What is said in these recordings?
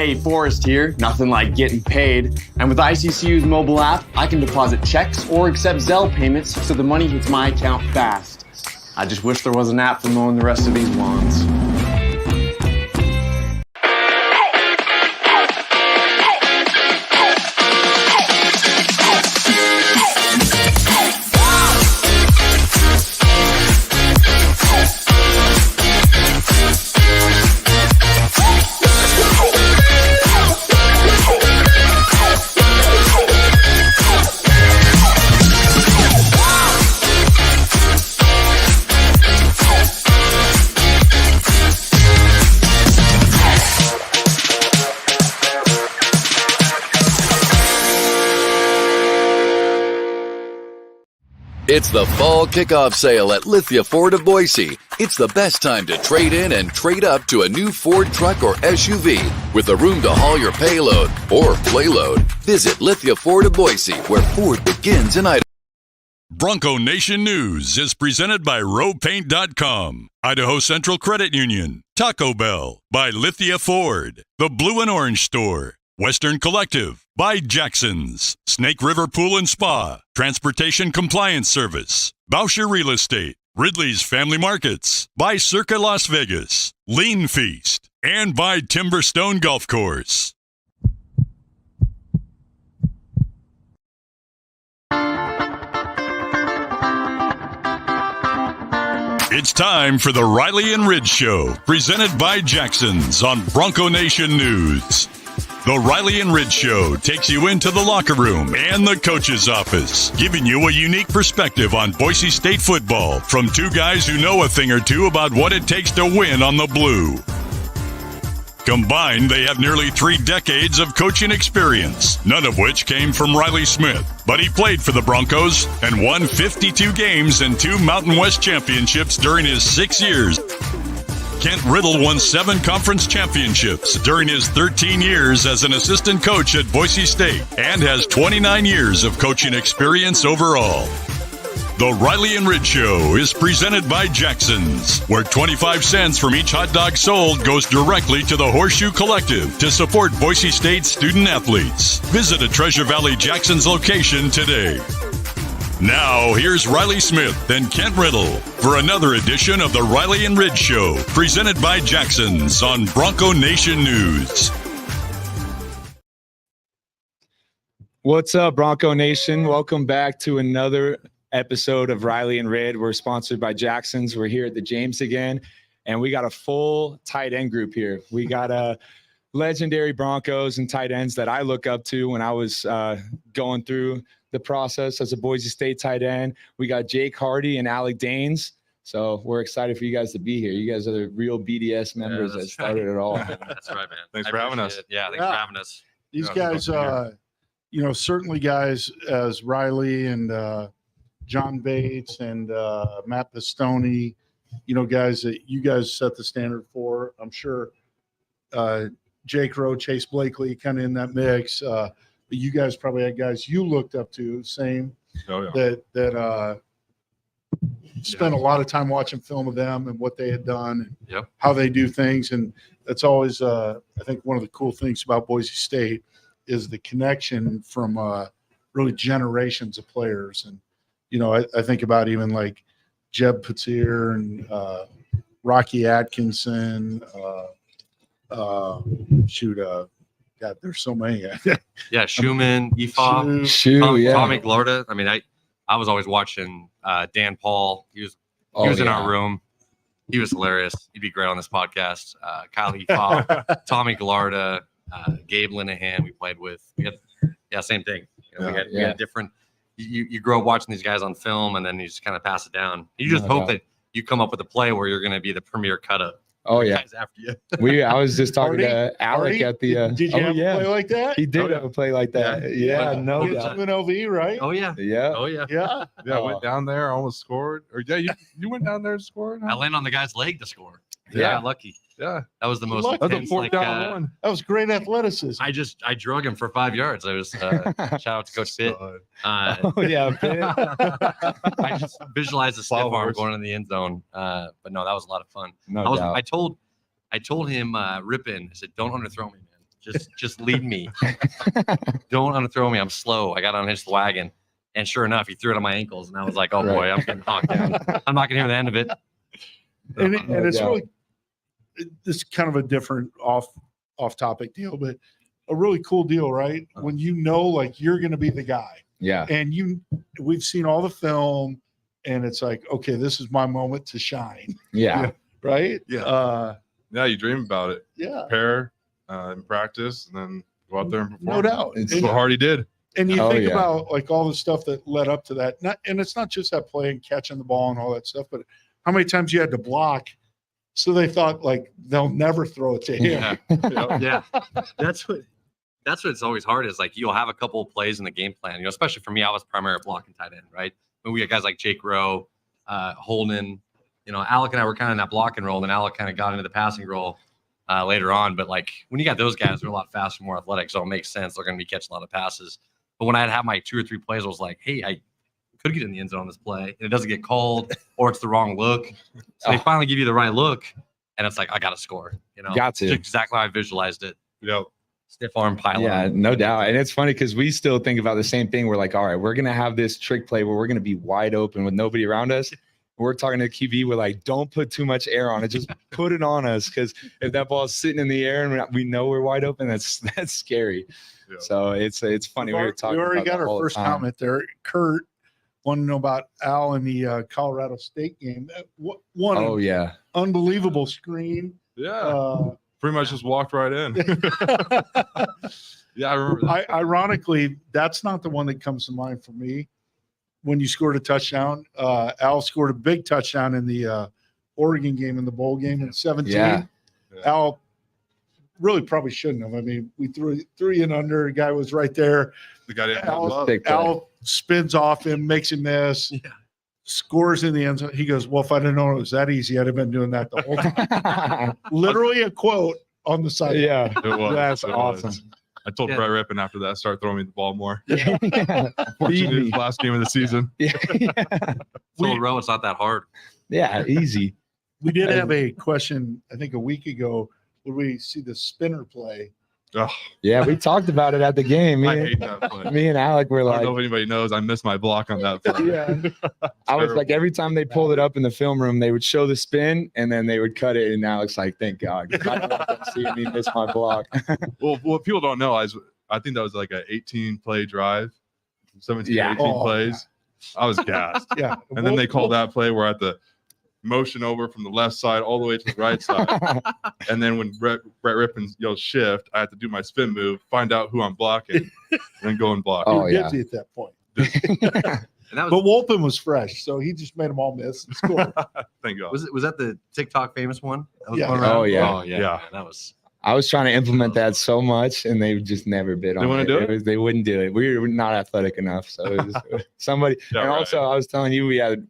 Hey, Forrest here. Nothing like getting paid. And with ICCU's mobile app, I can deposit checks or accept Zelle payments so the money hits my account fast. I just wish there was an app for mowing the rest of these lawns. It's the fall kickoff sale at Lithia Ford of Boise. It's the best time to trade in and trade up to a new Ford truck or SUV with the room to haul your payload or playload. Visit Lithia Ford of Boise, where Ford begins in Idaho. Bronco Nation News is presented by RowPaint.com, Idaho Central Credit Union, Taco Bell, by Lithia Ford, the Blue and Orange Store, Western Collective, by Jackson's, Snake River Pool and Spa, Transportation Compliance Service, Bauscher Real Estate, Ridley's Family Markets, by Circa Las Vegas, Lean Feast, and by Timberstone Golf Course. It's time for the Riley and Ridge Show, presented by Jackson's on Bronco Nation News. The Riley and Ridge Show takes you into the locker room and the coach's office, giving you a unique perspective on Boise State football from two guys who know a thing or two about what it takes to win on the blue. Combined, they have nearly 3 decades of coaching experience, none of which came from Riley Smith. But he played for the Broncos and won 52 games and 2 Mountain West championships during his 6 years. Kent Riddle won 7 conference championships during his 13 years as an assistant coach at Boise State and has 29 years of coaching experience overall. The Riley and Ridge Show is presented by Jackson's, where 25 cents from each hot dog sold goes directly to the Horseshoe Collective to support Boise State student athletes. Visit a Treasure Valley Jackson's location today. Now, here's Riley Smith and Kent Riddle for another edition of the Riley and Ridge Show, presented by Jackson's on Bronco Nation News. What's up, Bronco Nation? Welcome back to another episode of Riley and Rid. We're sponsored by Jackson's. We're here at the James again, and we got a full tight end group here. We got a legendary Broncos and tight ends that I look up to when I was going through the process as a Boise State tight end. We got Jake Hardee and Alec Dhaenens. So we're excited for you guys to be here. You guys are the real BDS members that started it all. That's right, man. Thanks for having us. Yeah, thanks for having us. These guys, certainly guys as Riley and John Bates and Matt Pistone, guys that you guys set the standard for. I'm sure Jake Rowe, Chase Blakely kind of in that mix. But you guys probably had guys you looked up to, that spent a lot of time watching film of them and what they had done and how they do things. And that's always, I think, one of the cool things about Boise State is the connection from really generations of players. And, I think about even like Jeb Petier and Rocky Atkinson. God, there's so many. Schumann, Efa, Tommy Glarda. I mean, I was always watching Dan Paul. He was in our room. He was hilarious. He'd be great on this podcast. Kyle Efa, Tommy Glarda, Gabe Linehan. We played with. We had same thing. We had different. You grow up watching these guys on film, and then you just kind of pass it down. You just hope that you come up with a play where you're going to be the premier cut-up. Oh yeah, guys after you. I was just talking to Alec at the. Did you have a play like that? He did have a play like that. Yeah, no doubt. An LV, right? Oh yeah. Yeah. I went down there, almost scored. Or you went down there and scored. I landed on the guy's leg to score. I got lucky. Yeah, that was the most. That was a 4th down one. That was great athleticism. I drug him for 5 yards. I was shout out to Coach Pitt. Pitt. I just visualized the stiff arm going in the end zone. But no, that was a lot of fun. I told him Rippin. I said, "Don't underthrow me, man. Just lead me. Don't underthrow me. I'm slow. I got to unhitch the wagon. And sure enough, he threw it on my ankles. And I was like, oh, boy, I'm getting knocked down. I'm not going to hear the end of it. And it's really – this is kind of a different off-topic deal, but a really cool deal, right? When you know, like, you're going to be the guy. Yeah. And we've seen all the film, and it's like, okay, this is my moment to shine. Yeah. Right? Yeah. Yeah, you dream about it. Yeah. Prepare in practice, and then go out there and perform. No doubt. That's what Hardee did. And you think about like all the stuff that led up to that. And it's not just that play and catching the ball and all that stuff, but how many times you had to block. So they thought like they'll never throw it to him. Yeah. That's what it's always hard is like you'll have a couple of plays in the game plan, especially for me, I was primary blocking tight end, right? When we had guys like Jake Rowe, Holden, Alec and I were kind of in that blocking role, and Alec kind of got into the passing role later on. But like when you got those guys, they're a lot faster, more athletic, so it makes sense. They're going to be catching a lot of passes. But when I'd have my 2 or 3 plays, I was like, hey, I could get in the end zone on this play, and it doesn't get called, or it's the wrong look. So they finally give you the right look, and it's like, I got to score. Got to. Just exactly how I visualized it. Yep. Stiff arm pile. Yeah, no doubt. And it's funny because we still think about the same thing. We're like, all right, we're going to have this trick play where we're going to be wide open with nobody around us. We're talking to QB. We're like, don't put too much air on it. Just put it on us, because if that ball's sitting in the air and we know we're wide open, that's scary. Yeah. So it's funny. We already got our first comment there. Kurt wanted to know about Al in the Colorado State game. Unbelievable screen. Yeah. Pretty much just walked right in. Yeah, I remember that. Ironically, that's not the one that comes to mind for me. When you scored a touchdown, Al scored a big touchdown in the Oregon game, in the bowl game in 17. Yeah. Al really probably shouldn't have. I mean, we threw in under. The guy was right there. The guy didn't Al spins off him, makes him miss, scores in the end zone. He goes, well, if I didn't know it was that easy, I'd have been doing that the whole time. Literally a quote on the side. Yeah, it was. That's awesome. I told Brett Rippon after that, start throwing me the ball more. Unfortunately, his last game of the season. Full row, it's not that hard. Yeah, easy. We did have a question, I think a week ago, when we see the spinner play. Oh. Yeah, we talked about it at the game. I hate that play. Me and Alec were like, I don't know if anybody knows, I missed my block on that play. Yeah. I was like, every time they pulled it up in the film room, they would show the spin and then they would cut it. And Alec's like, thank God. I don't want them seeing me miss my block. Well, what people don't know is I think that was like an 18-play drive, 17, 18 plays. I was gassed. Yeah. And then they called that play where at the motion over from the left side all the way to the right side. And then when Brett Rippon yells shift, I have to do my spin move, find out who I'm blocking, and then go and block. Oh, yeah. At that point. But Wolpen was fresh, so he just made them all miss and score. Thank God. Was that the TikTok famous one? Yeah. Yeah. That was. I was trying to implement that so much, and they just never bid on it. They wouldn't do it. We were not athletic enough. So it was somebody. And also, I was telling you, we had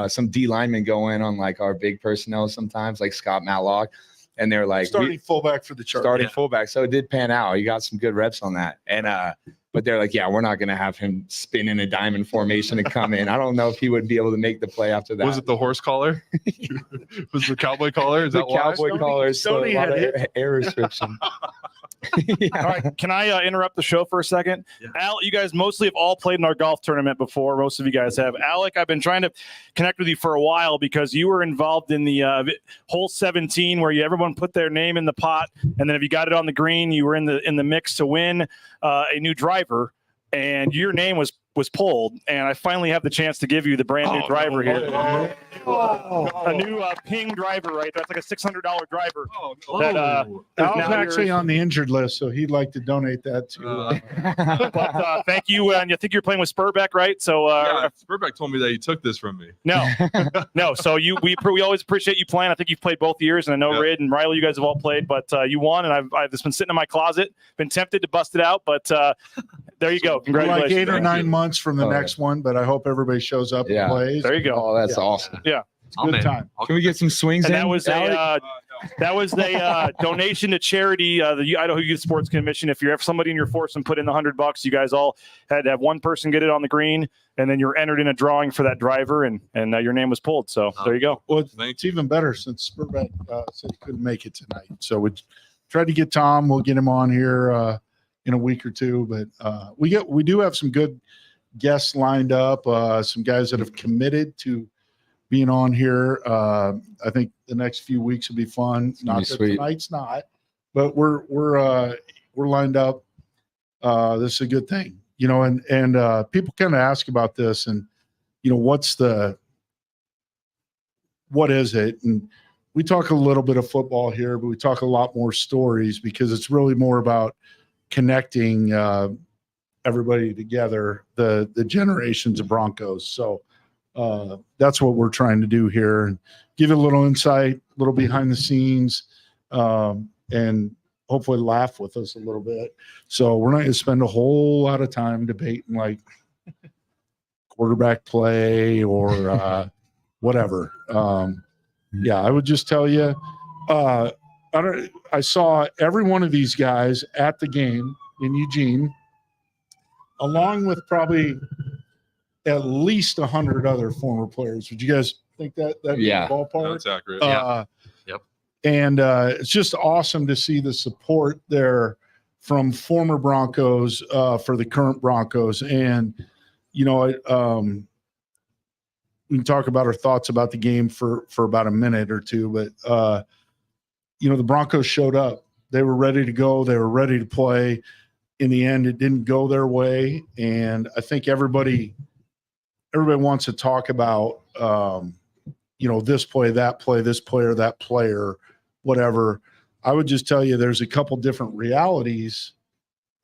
some D linemen go in on like our big personnel sometimes, like Scott Matlock, and they're like starting fullback for the Chargers. Starting fullback. So it did pan out. He got some good reps on that. And but they're like, yeah, we're not going to have him spin in a diamond formation and come in. I don't know if he would be able to make the play after that. Was it the horse collar? Was it the cowboy collar? Is that cowboy collar? So a lot of air restriction. Yeah. All right. Can I interrupt the show for a second? Yeah. Al, you guys mostly have all played in our golf tournament before. Most of you guys have. Alec, I've been trying to connect with you for a while because you were involved in the hole 17 where everyone put their name in the pot. And then if you got it on the green, you were in the mix to win a new driver. And your name was pulled, and I finally have the chance to give you the brand new driver here. A new Ping driver, right? That's like a $600 driver. Al's actually on the injured list, so he'd like to donate that to. But thank you, and I think you're playing with Spurbeck, right? So Spurbeck told me that he took this from me. No. So we always appreciate you playing. I think you've played both years, and I know Rid and Riley, you guys have all played, but you won, and I've just been sitting in my closet, been tempted to bust it out, but there you go. Congratulations. Like 8 or 9 months from the next one, but I hope everybody shows up and plays. There you go. Oh, that's awesome. Yeah. It's a good time. Can we get some swings and in? That was a donation to charity, the Idaho Youth Sports Commission. If you're somebody in your foursome put in the $100, you guys all had to have one person get it on the green, and then you're entered in a drawing for that driver, and your name was pulled. So there you go. Well, it's even better since Spurbeck said he couldn't make it tonight. So tried to get Tom. We'll get him on here in a week or two. But we do have some good guests lined up. Some guys that have committed to being on here. I think the next few weeks will be fun. Not that tonight's not, but we're lined up. This is a good thing, and people kind of ask about this and, what is it? And we talk a little bit of football here, but we talk a lot more stories because it's really more about connecting everybody together, the generations of Broncos. So that's what we're trying to do here and give you a little insight, a little behind the scenes, and hopefully laugh with us a little bit. So we're not going to spend a whole lot of time debating like quarterback play or whatever. I would just tell you, I saw every one of these guys at the game in Eugene, along with probably at least 100 other former players. Would you guys think that be the ballpark? That's accurate. Yep. And it's just awesome to see the support there from former Broncos for the current Broncos. And, we can talk about our thoughts about the game for about a minute or two, but the Broncos showed up. They were ready to go. They were ready to play. In the end, it didn't go their way, and I think everybody wants to talk about this play, this player, that player, whatever. I would just tell you there's a couple different realities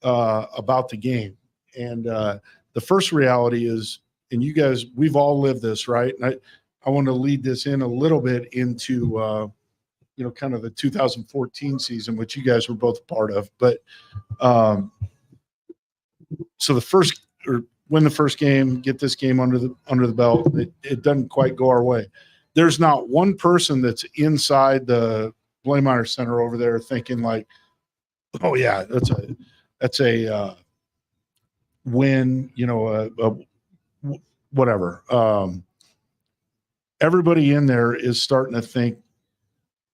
about the game, and the first reality is. And you guys, we've all lived this, right? And I want to lead this in a little bit into, kind of the 2014 season, which you guys were both a part of. But so win the first game, get this game under the belt. It doesn't quite go our way. There's not one person that's inside the Blameyer Center over there thinking like, oh yeah, that's a win, whatever. Everybody in there is starting to think,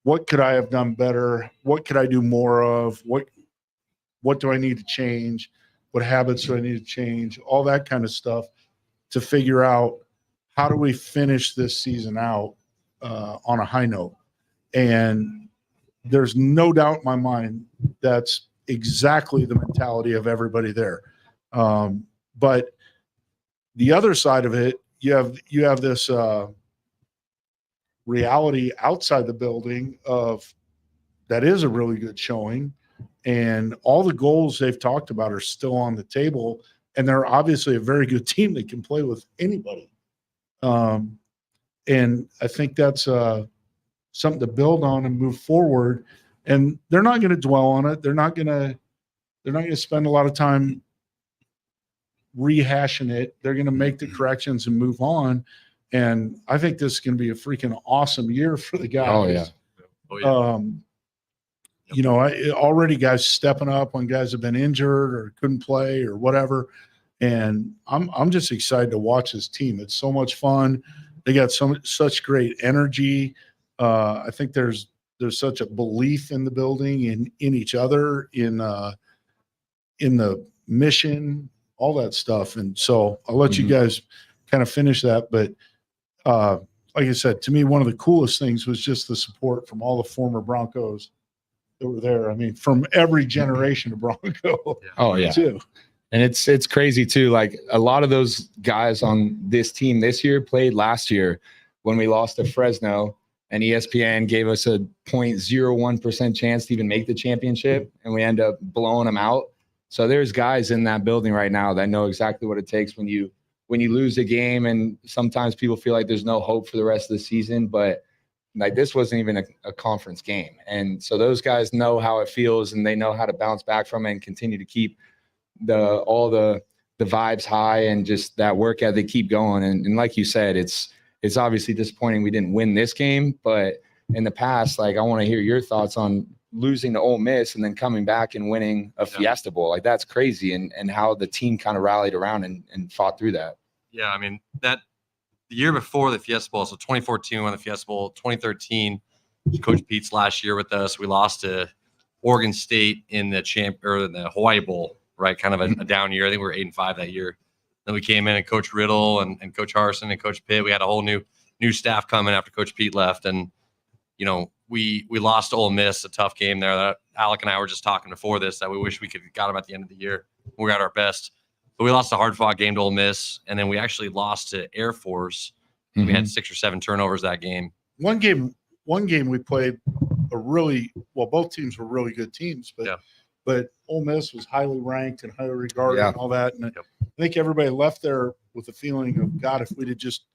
what could I have done better? What could I do more of? What do I need to change? What habits do I need to change? All that kind of stuff to figure out how do we finish this season out on a high note. And there's no doubt in my mind that's exactly the mentality of everybody there. But the other side of it, you have this reality outside the building of that is a really good showing, and all the goals they've talked about are still on the table, and they're obviously a very good team that can play with anybody. And I think that's something to build on and move forward. And they're not going to dwell on it. They're not going to spend a lot of time rehashing it. They're going to make the corrections and move on. And I think this is going to be a freaking awesome year for the guys. Already guys stepping up when guys have been injured or couldn't play or whatever. And I'm just excited to watch this team. It's so much fun. They got such great energy. I think there's such a belief in the building, in each other, in the mission, all that stuff. And so I'll let you guys kind of finish that. But like I said, to me, one of the coolest things was just the support from all the former Broncos that were there. I mean, from every generation of Bronco. Oh yeah. Too. And it's crazy too. Like a lot of those guys on this team this year played last year when we lost to Fresno, and ESPN gave us a 0.01% chance to even make the championship, and we end up blowing them out. So there's guys in that building right now that know exactly what it takes when you lose a game, and sometimes people feel like there's no hope for the rest of the season, but like this wasn't even a conference game. And so those guys know how it feels, and they know how to bounce back from it and continue to keep all the vibes high and just that work ethic keep going. And like you said, it's obviously disappointing we didn't win this game, but in the past, like I want to hear your thoughts on losing to Ole Miss and then coming back and winning a Fiesta Bowl. Like that's crazy, and how the team kind of rallied around and fought through that. Yeah, I mean, the year before the Fiesta Bowl, so 2014 won the Fiesta Bowl, 2013, Coach Pete's last year with us, we lost to Oregon State in the the Hawaii Bowl, right? Kind of a down year. I think we were 8-5 that year. Then we came in and Coach Riddle and Coach Harsin and Coach Pitt. We had a whole new staff coming after Coach Pete left, and we lost to Ole Miss, a tough game there. That Alec and I were just talking before this that we wish we could have got them at the end of the year. We were at our best, but we lost a hard-fought game to Ole Miss, and then we actually lost to Air Force. We had 6 or 7 turnovers that game. One game we played both teams were really good teams, but Ole Miss was highly ranked and highly regarded and all that. And I think everybody left there with the feeling of, God, if we'd have just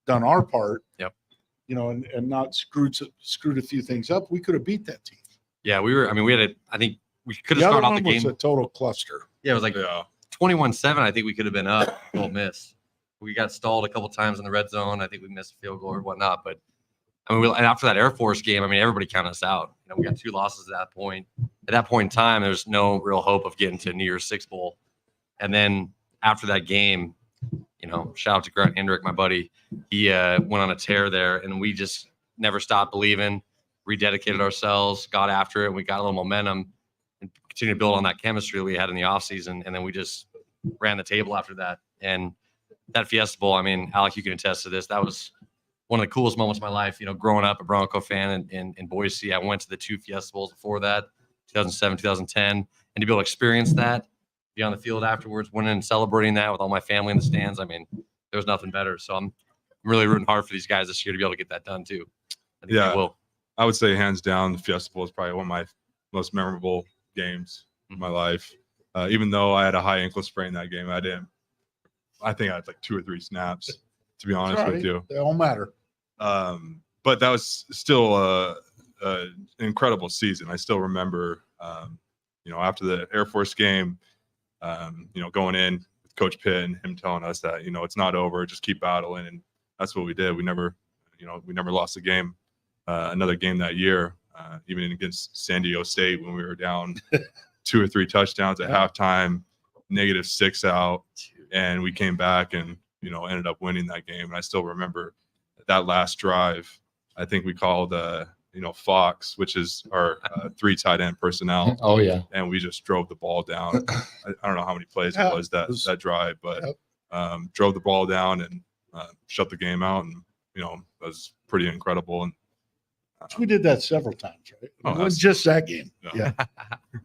done our part, and not screwed a few things up, we could have beat that team. Yeah, I think we could have started off the game. Was a total cluster. Yeah, it was like 21-7. I think we could have been up. Ole Miss. We got stalled a couple times in the red zone. I think we missed a field goal or whatnot. But and after that Air Force game, everybody counted us out. We got 2 losses at that point. At that point in time, there's no real hope of getting to New Year's Six Bowl. And then after that game, shout out to Grant Hendrick, my buddy. He went on a tear there, and we just never stopped believing, rededicated ourselves, got after it, and we got a little momentum and continued to build on that chemistry that we had in the offseason. And then we just ran the table after that. And that Fiesta Bowl, Alec, you can attest to this. That was one of the coolest moments of my life. Growing up a Bronco fan in Boise, I went to the 2 Fiesta Bowls before that, 2007, 2010, and to be able to experience that, be on the field afterwards, winning and celebrating that with all my family in the stands. There was nothing better. So I'm really rooting hard for these guys this year to be able to get that done too. I think they will. I would say hands down, the Fiesta Bowl is probably one of my most memorable games of my life. Even though I had a high ankle sprain that game, I think I had like 2 or 3 snaps, to be honest with you. They all matter. But that was still an incredible season. I still remember, after the Air Force game, going in with Coach Pitt and him telling us that, it's not over, just keep battling. And that's what we did. We never lost a game, another game that year, even against San Diego State when we were down 2 or 3 touchdowns at halftime, -6 out. And we came back and, ended up winning that game. And I still remember that last drive, I think we called, Fox, which is our 3 tight end personnel. Oh, yeah. And we just drove the ball down. I don't know how many plays it was that drive, but drove the ball down and shut the game out. And, that was pretty incredible. And we did that several times, right? It wasn't just that game. Yeah.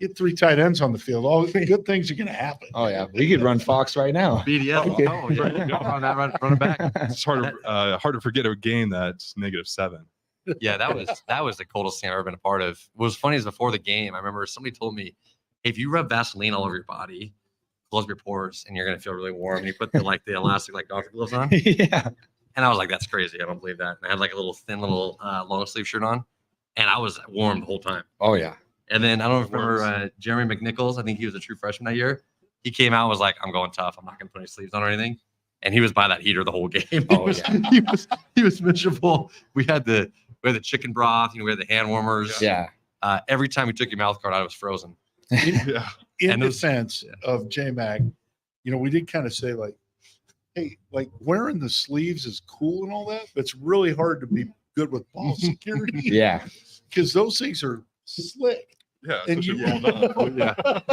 Get 3 tight ends on the field. All good things are going to happen. Oh, yeah. We could run Fox right now. BDS. Run it back. It's hard to forget a game that's -7. Yeah, that was the coldest thing I've ever been a part of. What was funny is before the game, I remember somebody told me, hey, if you rub Vaseline all over your body, close up your pores, and you're going to feel really warm. And you put the elastic doctor gloves on. Yeah. And I was like, that's crazy. I don't believe that. And I had like a little thin long sleeve shirt on, and I was warm the whole time. Oh, yeah. And then I don't remember Jeremy McNichols. I think he was a true freshman that year. He came out and was like, I'm going tough. I'm not going to put any sleeves on or anything. And he was by that heater the whole game. Oh, yeah. He was miserable. We had the chicken broth. We had the hand warmers. Yeah. Every time we took your mouth guard out, it was frozen. In defense of J-Mac, we did kind of say hey, wearing the sleeves is cool and all that, but it's really hard to be good with ball security. Yeah. Because those things are slick. Yeah.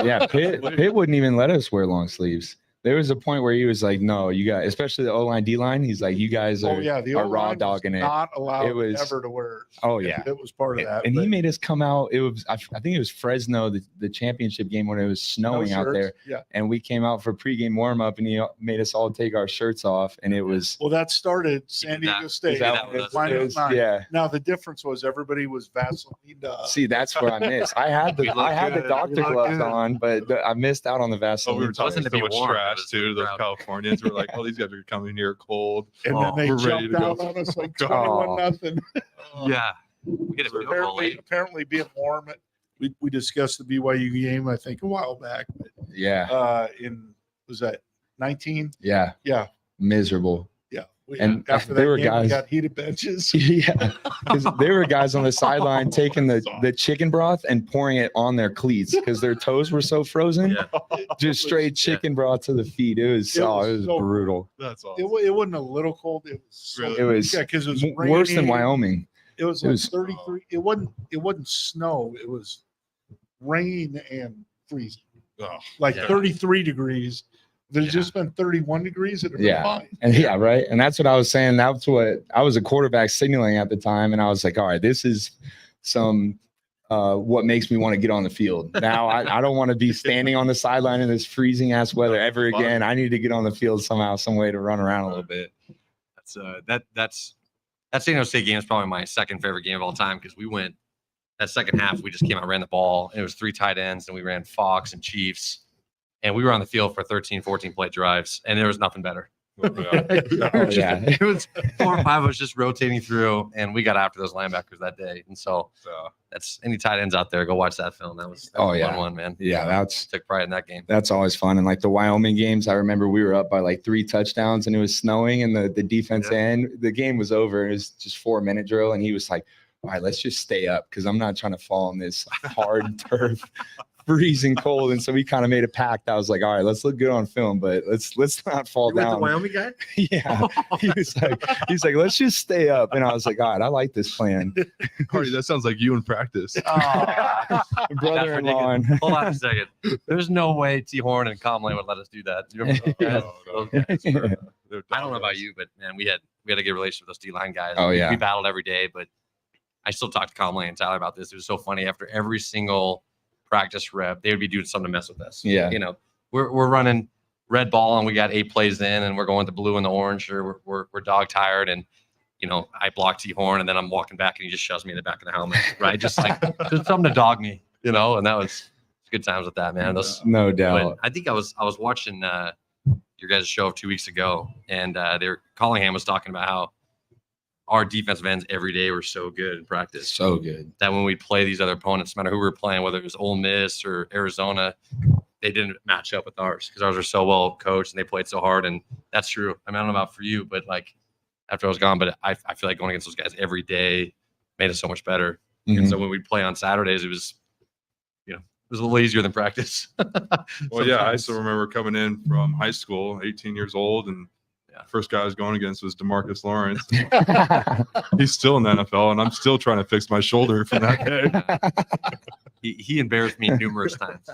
Yeah. Pitt wouldn't even let us wear long sleeves. There was a point where he was like, no, you guys, especially the O-line, D-line, he's like, you guys are, the are raw dogging it. Not allowed ever to wear it. Oh, yeah. It was part of that. And he made us come out. It was, I think it was Fresno, the championship game when it was snowing out there. Yeah. And we came out for pregame warm-up, and he made us all take our shirts off. And it was. Well, that started San Diego State. Yeah. Now, the difference was everybody was Vaseline. See, that's what I missed. I had the doctor gloves on, but I missed out on the Vaseline. We were talking so much trash, too, to those Californians. We're like, oh, these guys are coming here cold. And then they jumped out on us like 21-0. Yeah. Apparently being warm. We discussed the BYU game, I think, a while back. But, was that 19? Yeah. Yeah. Miserable. Yeah. And after there were game, guys we got heated benches. Yeah, because there were guys on the sideline taking the chicken broth and pouring it on their cleats because their toes were so frozen. Yeah. Just straight chicken broth to the feet. It was so brutal. That's awesome. It wasn't a little cold. It was Really? It was because it was worse than raining. Wyoming. It was 33. It wasn't snow. It was rain and freezing. Oh, Like 33 degrees. There's just been 31 degrees. It fine. And right. And that's what I was saying. That's what I was a quarterback signaling at the time. And I was like, all right, this is some what makes me want to get on the field. Now I don't want to be standing on the sideline in this freezing ass weather ever again. I need to get on the field somehow, some way to run around a little bit. That's San Jose State game is probably my second favorite game of all time because we went that second half. We just came out, ran the ball, and it was 3 tight ends, and we ran Fox and Chiefs, and we were on the field for 13, 14 play drives, and there was nothing better. It was 4 or 5 of us just rotating through, and we got after those linebackers that day. And so that's any tight ends out there, go watch that film. That was a fun one, man. Yeah, that's took pride in that game. That's always fun. And like the Wyoming games, I remember we were up by like 3 touchdowns and it was snowing and the defense end. The game was over. It was just 4-minute drill, and he was like, all right, let's just stay up because I'm not trying to fall on this hard turf. Freezing cold, and so we kind of made a pact. I was like, all right, let's look good on film, but let's not fall down. With the Wyoming guy? Yeah. He's like, let's just stay up. And I was like, all right, I like this plan. Hardee, that sounds like you in practice. Brother-in-law. Hold on a second. There's no way T. Horn and Comley would let us do that. I don't know about you, but man, we had a good relationship with those D-line guys. Oh yeah, we battled every day, but I still talk to Comley and Tyler about this. It was so funny. After every single practice rep, they would be doing something to mess with us. Yeah, you know, we're running red ball and we got 8 plays in, and we're going to blue and the orange, or we're dog tired, and you know, I block T. Horn, and then I'm walking back, and he just shoves me in the back of the helmet, right? Just something to dog me, you know. And that was good times with that, man. No doubt. I think I was watching your guys' show of 2 weeks ago, and Collingham was talking about how our defensive ends every day were so good in practice. So good that when we play these other opponents, no matter who we were playing, whether it was Ole Miss or Arizona, they didn't match up with ours because ours are so well coached and they played so hard. And that's true. I mean, I don't know about for you, but like after I was gone, but I feel like going against those guys every day made us so much better. Mm-hmm. And so when we play on Saturdays, it was, you know, it was a little easier than practice. Well, yeah, I still remember coming in from high school, 18 years old, and first guy I was going against was DeMarcus Lawrence. He's still in the NFL, and I'm still trying to fix my shoulder from that day. He embarrassed me numerous times.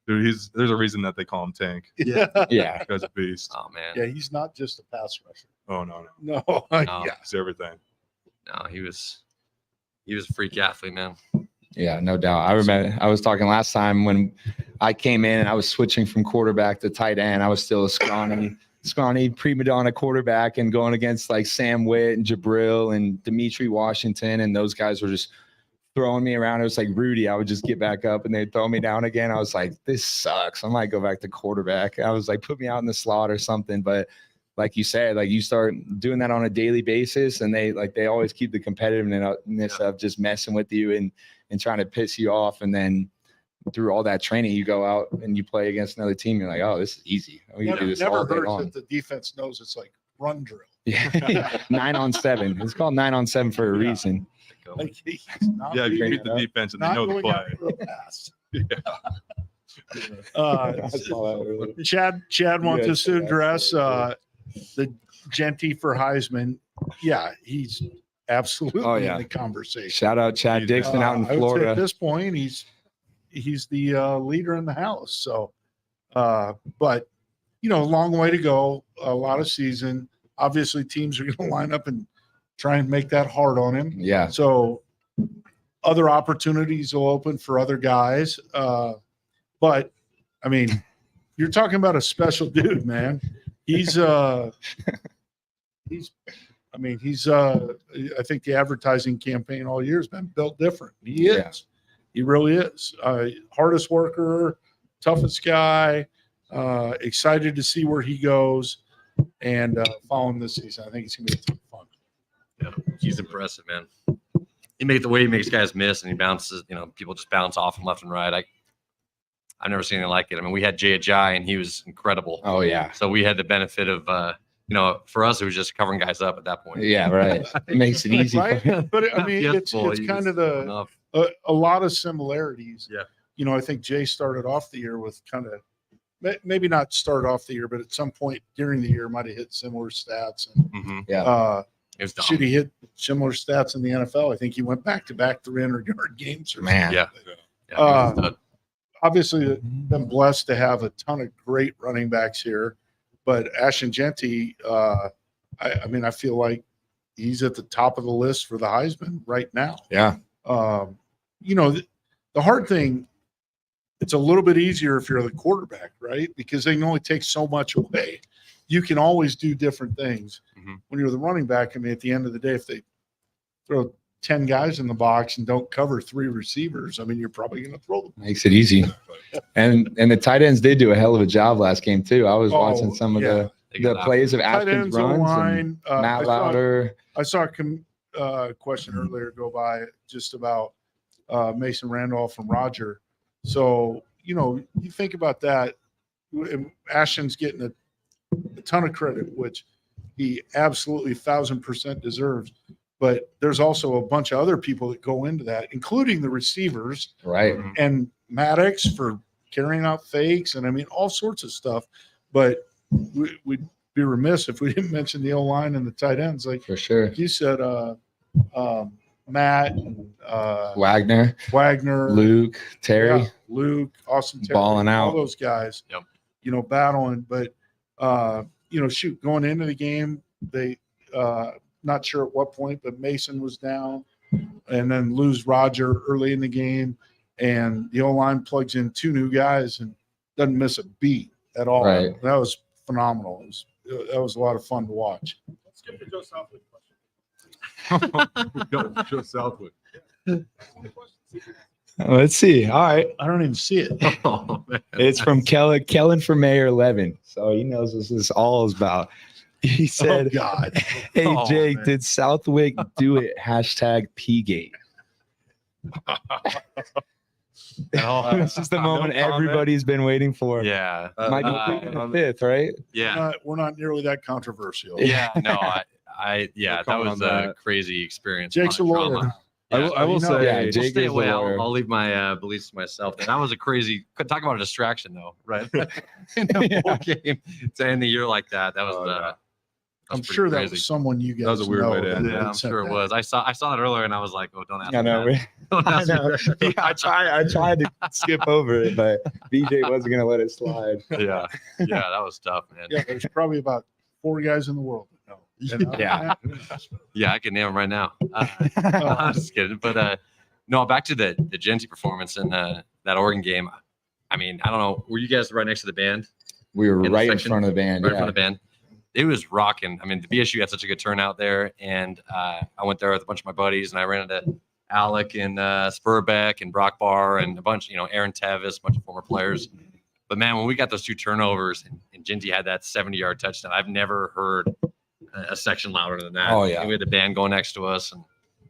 Dude, there's a reason that they call him Tank. Yeah. That guy's a beast. Oh man. Yeah, he's not just a pass rusher. Oh no. Yeah, he's everything. No, he was a freak athlete, man. Yeah, no doubt. I remember I was talking last time when I came in and I was switching from quarterback to tight end. I was still a scrawny prima donna quarterback and going against like Sam Witt and Jabril and Dimitri Washington, and those guys were just throwing me around. It was like Rudy. I would just get back up and they'd throw me down again. I was like, this sucks. I might go back to quarterback. I was like, put me out in the slot or something. But like you said, like you start doing that on a daily basis, and they always keep the competitiveness of just messing with you and trying to piss you off. And then through all that training, you go out and you play against another team. You're like, oh, this is easy. We can do this all day long. That the defense knows it's like run drill. Yeah, 9 on 7. It's called 9 on 7 for a reason. Like, if you beat the defense and they know the play. Chad wants us to address the Jeanty for Heisman. Yeah, he's absolutely in the conversation. Shout out Chad Dixon out in Florida. At this point, he's the leader in the house. So, but you know, a long way to go. A lot of season. Obviously, teams are going to line up and try and make that hard on him. Yeah. So, other opportunities will open for other guys. But I mean, you're talking about a special dude, man. He's I think the advertising campaign all year has been built different. He is. Yeah. He really is. Hardest worker, toughest guy. Excited to see where he goes and follow him this season. I think it's going to be a ton of fun. Yeah, he's impressive, man. The way he makes guys miss and he bounces, you know, people just bounce off him left and right. I've never seen anything like it. I mean, we had Jay Ajayi and he was incredible. Oh, yeah. So we had the benefit of, you know, for us, it was just covering guys up at that point. Yeah, right. It makes it easy. Right? But I mean, it's kind of a lot of similarities. Yeah. You know, I think Jay started off the year with kind of, maybe not start off the year, but at some point during the year might have hit similar stats. And, should he hit similar stats in the NFL? I think he went back-to-back 300-yard games. Man, yeah. Obviously, been blessed to have a ton of great running backs here, but Ashton Jeanty, I feel like he's at the top of the list for the Heisman right now. Yeah. The hard thing, it's a little bit easier if you're the quarterback, right? Because they can only take so much away. You can always do different things. When you're the running back, at the end of the day, if they throw 10 guys in the box and don't cover 3 receivers, you're probably going to throw them. Makes it easy. And the tight ends did do a hell of a job last game too. I was watching some of the plays of Ashton's runs and Matt Lauder. I saw a question earlier go by just about Mason Randolph from Roger. So, you think about that. Ashton's getting a ton of credit, which he absolutely 1,000% deserves. But there's also a bunch of other people that go into that, including the receivers. Right. And Maddox for carrying out fakes and all sorts of stuff. But we'd be remiss if we didn't mention the O-line and the tight ends. Like for sure. You said Matt, Wagner, Luke, Terry, Austin Terry, balling out, all those guys, battling. But going into the game, they not sure at what point, but Mason was down, and then lose Roger early in the game, and the O-line plugs in 2 new guys and doesn't miss a beat at all. Right. That was phenomenal. That was a lot of fun to watch. Let's skip to Joe Southwood. Joe Southwood. Let's see. All right. I don't even see it. It's from Kellen for Mayor 11. So he knows what this is all about. He said, God. Hey, Jake, did Southwick do it? #Pgate. This is the moment everybody's been waiting for. Yeah. Might be the 5th, right? Yeah. We're not nearly that controversial. Yeah. No, that was a crazy experience. Jake's a lawyer. I will say, Jake stay is away. a lawyer. I'll leave my beliefs to myself. And that was a crazy. Talk about a distraction, though, right? In the whole game to end the year like that. That was. I'm sure that was someone you guys. That was a weird way to end. Yeah, I'm sure it was. I saw that earlier, and I was like, "Oh, don't ask me." I know. Don't ask me. I tried to skip over it, but BJ wasn't going to let it slide. Yeah, that was tough, man. Yeah, there's probably about 4 guys in the world that know. Yeah, I can name them right now. I'm just kidding, but no. Back to the Jeanty performance in that Oregon game. I don't know. Were you guys right next to the band? We were right in front of the band. Right in front of the band. It was rocking. The BSU had such a good turnout there, and I went there with a bunch of my buddies, and I ran into Alec and Spurbeck and Brock Barr and a bunch, Aaron Tevis, a bunch of former players. But man, when we got those 2 turnovers and Jeanty had that 70-yard touchdown, I've never heard a section louder than that. Oh yeah. And we had the band going next to us, and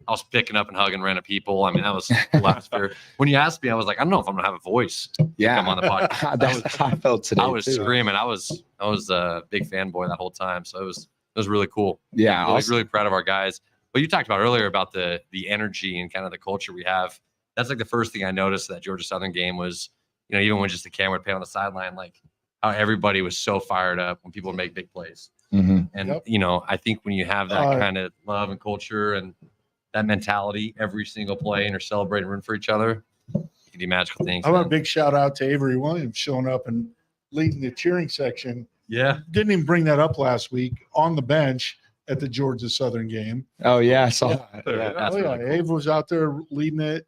I was picking up and hugging random people. That was cool atmosphere. When you asked me, I was like, I don't know if I'm gonna have a voice. Yeah, I'm on the podcast. That's how I felt today. I was too. screaming. I was a big fanboy that whole time. So it was really cool. Yeah, I was really proud of our guys. But you talked about earlier about the energy and kind of the culture we have. That's like the first thing I noticed that Georgia Southern game was, even when just the camera would pan on the sideline, like how everybody was so fired up when people would make big plays. Mm-hmm. And I think when you have that kind of love and culture and that mentality every single play, and you're celebrating, rooting for each other, you can do magical things. I want a big shout out to Avery Williams showing up and leading the cheering section. Yeah. Didn't even bring that up last week on the bench at the Georgia Southern game. Oh yeah, I saw that. That's really cool. Abe was out there leading it.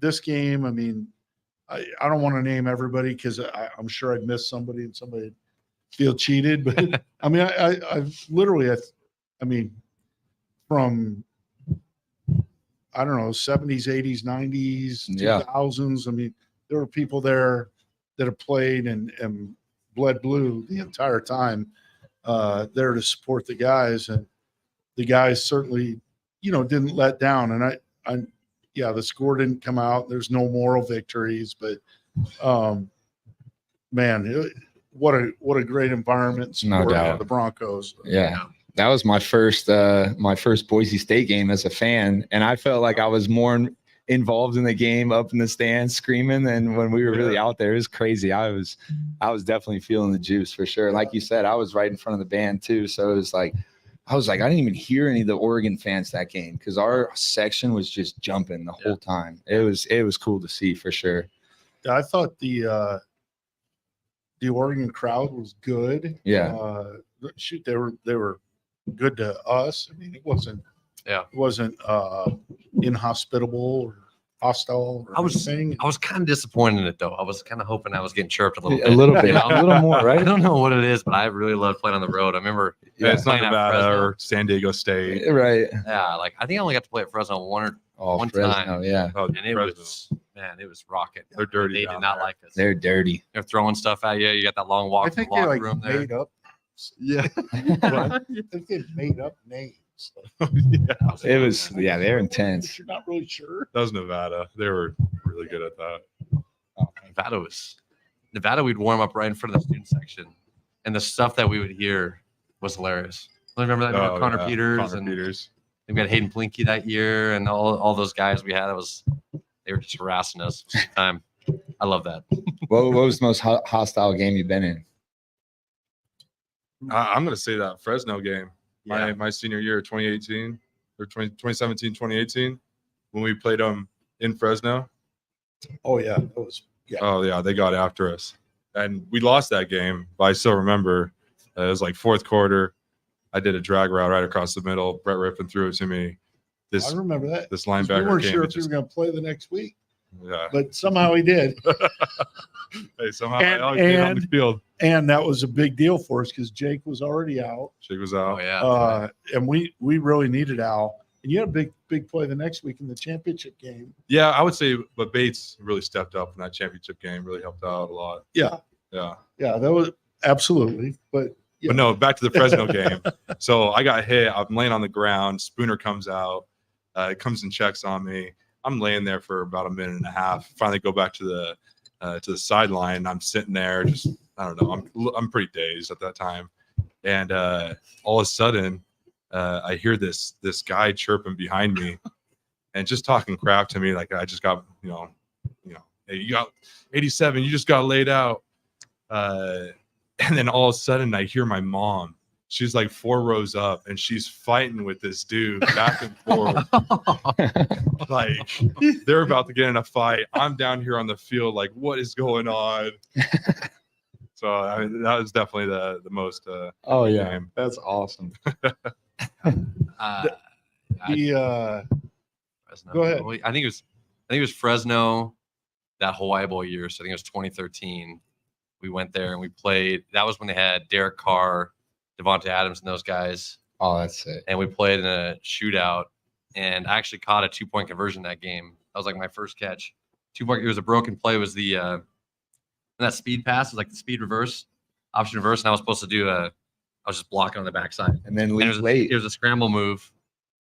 This game, I don't want to name everybody because I'm sure I'd miss somebody and somebody feel cheated. But I've literally, from I don't know, 70s, 80s, 90s, 2000s. There were people there that have played and bled blue the entire time there to support the guys. And the guys certainly, didn't let down. And the score didn't come out. There's no moral victories, but what a great environment. No doubt. The Broncos. Yeah. That was my first Boise State game as a fan, and I felt like I was more involved in the game up in the stands screaming than when we were really out there. It was crazy. I was definitely feeling the juice for sure. Like you said, I was right in front of the band too, so it was like I was like, I didn't even hear any of the Oregon fans that game because our section was just jumping the whole time. It was cool to see for sure. I thought the Oregon crowd was good. Yeah. Shoot, they were good to us. I mean, it wasn't inhospitable or hostile or anything. I was kind of disappointed in it though. I was kind of hoping I was getting chirped a little bit. A little bit, a little more, right? I don't know what it is, but I really love playing on the road. I remember it's not playing at Nevada Fresno. or San Diego State. Right. Yeah, like I think I only got to play at Fresno one Fresno, time. Yeah. Oh, And it Fresno. was rocket. They're dirty. They down did not there. like us. They're dirty. They're throwing stuff at you. You got that long walk I from think the they locker like room there. made up. Yeah. I think they made up names. It was, they're intense. But you're not really sure. That was Nevada. They were really good at that. Nevada, we'd warm up right in front of the student section, and the stuff that we would hear was hilarious. Remember that? Remember Connor Peters and Peters. we had Hayden Plinky that year, and all those guys we had. They were just harassing us. It was a good time. I love that. What was the most hostile game you've been in? I'm going to say that Fresno game, Yeah. my senior year, 2018 or 2017, 2018, when we played them in Fresno. Oh yeah, that was Oh yeah, they got after us, and we lost that game. But I still remember it was like fourth quarter. I did a drag route right across the middle. Brett Rippon threw it to me. I remember that. This 'Cause linebacker we weren't came sure and if we were going to play the next week, yeah. but somehow he did. Hey, somehow And- I always get on the and- field. And that was a big deal for us because Jake was already out. Jake was Oh out. yeah. And we really needed Al. And you had a big play the next week in the championship game. Yeah, I would say, but Bates really stepped up in that championship game. Really helped out a lot. Yeah, Yeah. that was absolutely. But But no, back to the Fresno game. So I got hit. I'm laying on the ground. Spooner comes out, comes and checks on me. I'm laying there for about a minute and a half. Finally, go back to the sideline. I'm sitting there, just I don't know. I'm pretty dazed at that time, and all of a sudden, I hear this guy chirping behind me, and just talking crap to me like I just got hey, you got 87. You just got laid out. And then all of a sudden I hear my mom. She's like 4 rows up and she's fighting with this dude back and forth. Like they're about to get in a fight. I'm down here on the field like, what is going on? So I mean, that was definitely the most Oh yeah, game. that's awesome. Fresno. Go ahead. I think it was Fresno that Hawaii Bowl year. So I think it was 2013. We went there and we played. That was when they had Derek Carr, Devontae Adams, and those guys. Oh, that's it. And we played in a shootout. And I actually caught a 2-point conversion that game. That was like my first catch. 2-point. It was a broken play. It was and that speed pass. It was like the speed reverse, option reverse. And I was supposed to do I was just blocking on the backside. And then And leave late. It was a scramble move.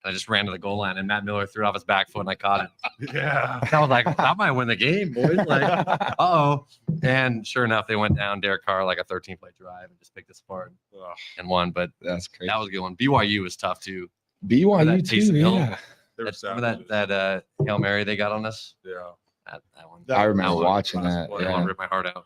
And I just ran to the goal line, and Matt Miller threw it off his back foot, and I caught it. Yeah. I was like, that might win the game, boys. Like, uh-oh. And sure enough, they went down. Derek Carr, like a 13-play drive, and just picked us apart and won. But That's crazy. that was a good one. BYU was tough, too. BYU that too. Taysom Hill. Yeah. They were Remember that Hail Mary they got on us? Yeah. That one. I remember one- watching that. That one Yeah. ripped my heart out.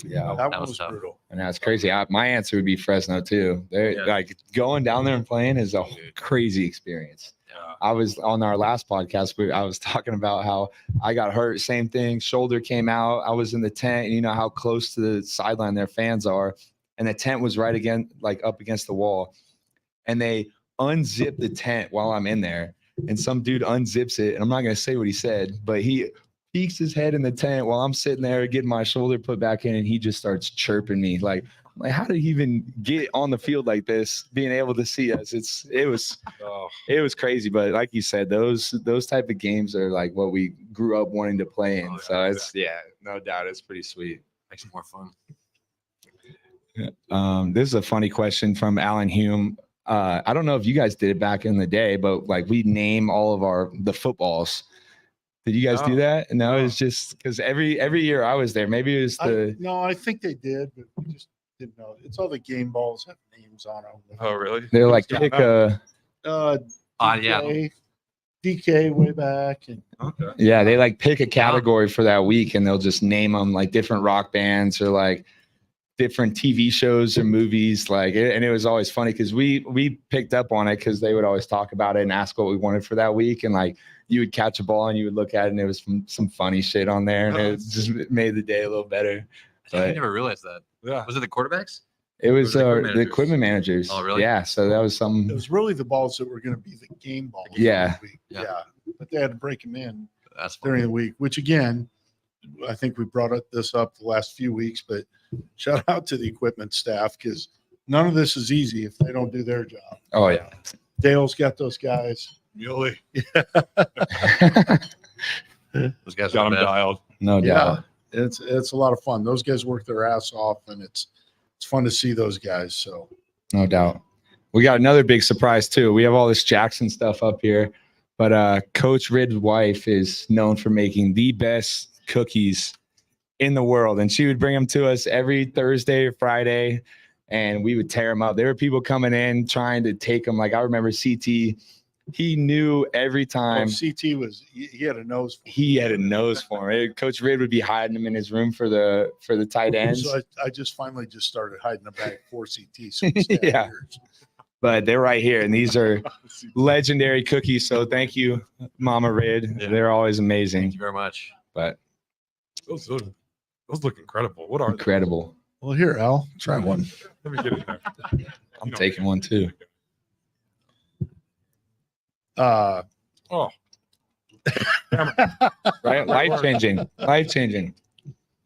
Yeah. that that one was was tough. brutal. And that's crazy. My answer would be Fresno too. They're Yeah. like going down there and playing is a crazy experience. Yeah. I was on our last podcast, I was talking about how I got hurt. Same thing. Shoulder came out. I was in the tent, and you know how close to the sideline their fans are. And the tent was right again, like up against the wall. And they unzip the tent while I'm in there. And some dude unzips it. And I'm not going to say what he said, but he peeks his head in the tent while I'm sitting there getting my shoulder put back in. And he just starts chirping me like, how did he even get on the field like this, being able to see us? It was crazy. But like you said, those type of games are like what we grew up wanting to play in. So it's no doubt it's pretty sweet. Makes it more fun. This is a funny question from Alan Hume. I don't know if you guys did it back in the day, but like we name all of the footballs. Did you guys do that? No, it's just because every year I was there. Maybe it was I think they did, but we just didn't know. It's all the game balls have names on them. Oh, really? they're like pick a DK, DK way back. And Okay. yeah, they like pick a category for that week and they'll just name them like different rock bands or like different TV shows or movies, and it was always funny because we picked up on it because they would always talk about it and ask what we wanted for that week, and like you would catch a ball and you would look at it and it was some funny shit on there, and it just made the day a little better. I never realized that. Yeah, was it the quarterbacks? It was the equipment managers. Oh, really? Yeah, so that was something. It was really the balls that were going to be the game balls. Yeah. Yeah, but they had to break them in That's during the week, which again, I think we brought this up the last few weeks, but shout out to the equipment staff because none of this is easy if they don't do their job. Oh yeah, Dale's got those guys. Muley. Those guys got them dialed. No doubt. It's a lot of fun. Those guys work their ass off, and it's fun to see those guys. So no doubt. We got another big surprise too. We have all this Jackson stuff up here, but Coach Ridd's wife is known for making the best cookies in the world, and she would bring them to us every Thursday or Friday, and we would tear them up. There were people coming in trying to take them. Like I remember CT, he knew every time. CT was he had a nose. He had a nose for him. Coach Ridd would be hiding them in his room for the tight ends. So I just finally started hiding them back for CT. So yeah. But they're right here, and these are legendary cookies. So thank you, Mama Ridd. Yeah. They're always amazing. Thank you very much. But those look incredible. What are incredible? They? Well, here, Al, try one. Let me get it there. I'm taking one too. Oh, right, life changing.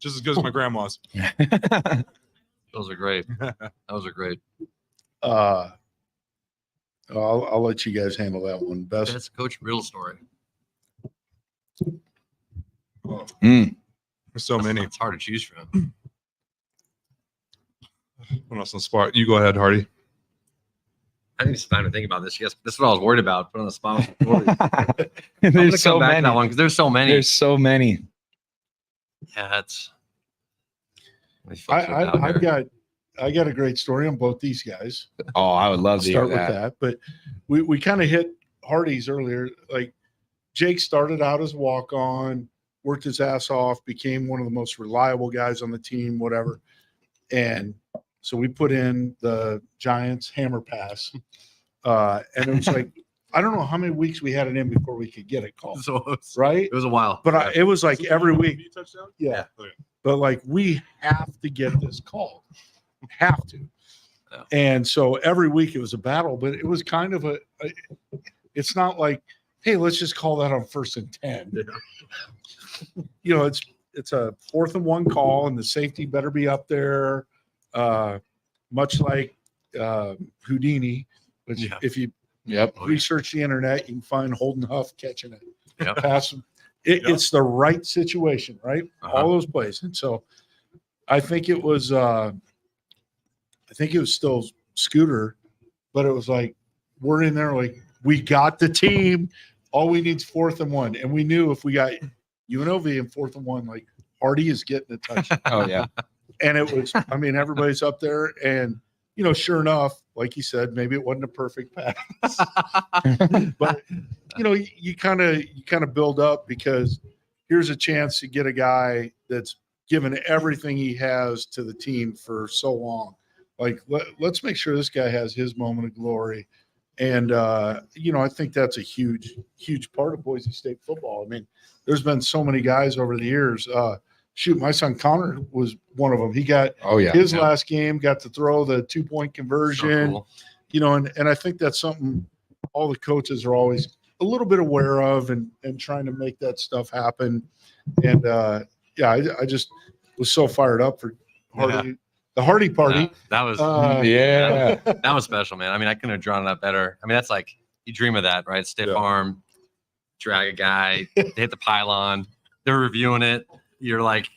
Just as good as my grandma's. Those are great. Those are great. I'll let you guys handle that one. That's Coach Riddle story. Oh. There's so many. It's hard to choose from. What else on the spot? You go ahead, Hardee. I need some time to think about this. Yes, this is what I was worried about. Put on the spot. There's so many. That one because there's so many. There's so many. Yeah, that's. I got a great story on both these guys. Oh, I would love to start hear with that. But we kind of hit Hardee's earlier. Like Jake started out as walk-on, worked his ass off, became one of the most reliable guys on the team, whatever. And so we put in the Giants hammer pass. And it was like, I don't know how many weeks we had it in before we could get it called. Right? It was a while. But it was like every week. Yeah. But like we have to get this called. Have to. Yeah. And so every week it was a battle, but it was kind of it's not like, hey, let's just call that on 1st and 10. Yeah. You know, it's a 4th and 1 call, and the safety better be up there. Much like Houdini, which if you research the internet, you can find Holden Huff catching it. Yep. Pass him. It's the right situation, right? All those plays. And so I think it was still Scooter, but it was like we're in there like we got the team. All we need is 4th and 1. And we knew if we got UNLV in 4th and 1, like Hardee is getting a touchdown. Oh yeah. And it was, I mean, everybody's up there, and you know, sure enough, like you said, maybe it wasn't a perfect pass, but you know, you kind of build up because here's a chance to get a guy that's given everything he has to the team for so long. Like, let's make sure this guy has his moment of glory. And, you know, I think that's a huge, huge part of Boise State football. I mean, there's been so many guys over the years. My son Connor was one of them. He got his last game, got to throw the 2-point conversion, so cool. You know, and I think that's something all the coaches are always a little bit aware of and trying to make that stuff happen. And, I just was so fired up for Hardee. Yeah. The Hardee party. Yeah, that was that was special, man. I mean, I couldn't have drawn it up better. I mean, that's like you dream of that, right? Stiff arm, drag a guy, they hit the pylon, they're reviewing it. You're like,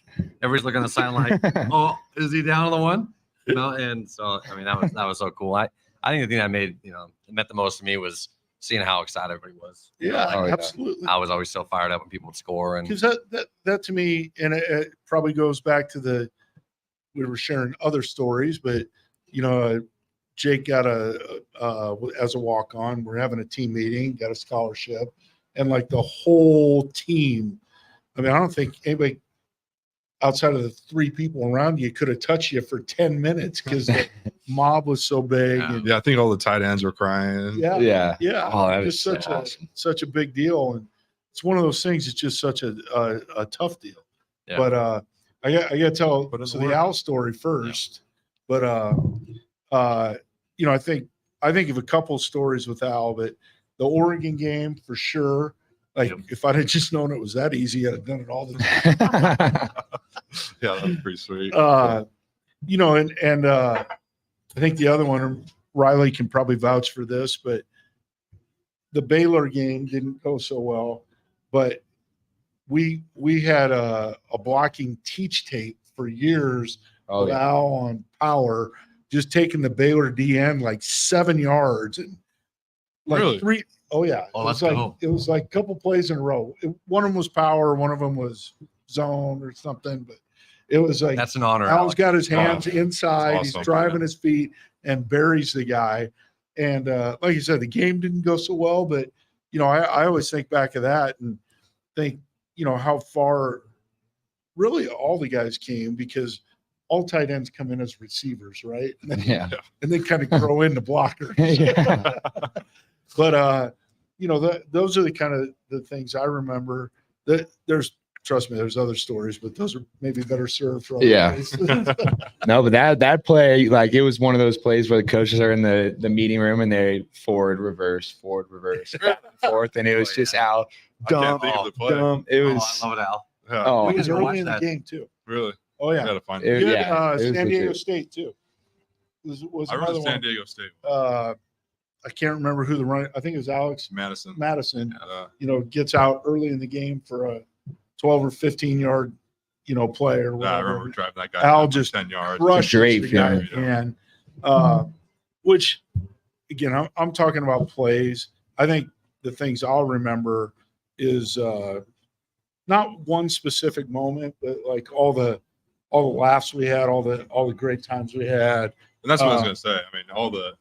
everybody's looking on the sideline like, oh, is he down on the one? You know, and so I mean that was so cool. I think the thing that made, you know, it meant the most to me was seeing how excited everybody was. Absolutely. I was always so fired up when people would score, and because that to me, and it probably goes back to we were sharing other stories, but you know, Jake got as a walk-on. We're having a team meeting, got a scholarship, and like the whole team. I mean, I don't think anybody. outside of the 3 people around you could have touched you for 10 minutes because the mob was so big. Yeah. And, I think all the tight ends were crying. yeah. Oh, that just is so such a big deal. And it's one of those things. It's just such a tough deal. Yeah. But I got to tell the Al story first. Yeah. But I think of a couple stories with Al, but the Oregon game for sure. Like if I'd have just known it was that easy, I'd have done it all the time. Yeah, that's pretty sweet. I think the other one, Riley can probably vouch for this, but the Baylor game didn't go so well. But we had a blocking teach tape for years of Al on power, just taking the Baylor DN like 7 yards and like really? 3. Oh yeah. It was like a couple plays in a row. One of them was power, one of them was zone or something, but it was like that's an honor. Al's got his hands inside, awesome. he's driving his feet and buries the guy. And like you said, the game didn't go so well, but I always think back of that and think, how far really all the guys came, because all tight ends come in as receivers, right? Yeah. And they kind of grow into blockers. Yeah. But those are the kind of the things I remember. That trust me, there's other stories, but those are maybe better served for other days. No, but that play, like it was one of those plays where the coaches are in the meeting room and they forward, reverse, forth, and it was just Al dump. It was. I love it, Al. Yeah. Oh, It was early in the game too. Really? Oh yeah. Gotta find You it. had, it was San Diego legit. State too. Was I remember another San one. Diego State. I can't remember who the running. I think it was Alex Madison. Gets out early in the game for a 12 or 15 yard, play or I whatever. remember driving that guy Al down just 10 yards. crushes Great the guy, feeling. and which again, I'm talking about plays. I think the things I'll remember is not one specific moment, but like all the laughs we had, all the great times we had. And that's what I was going to say. I mean, all the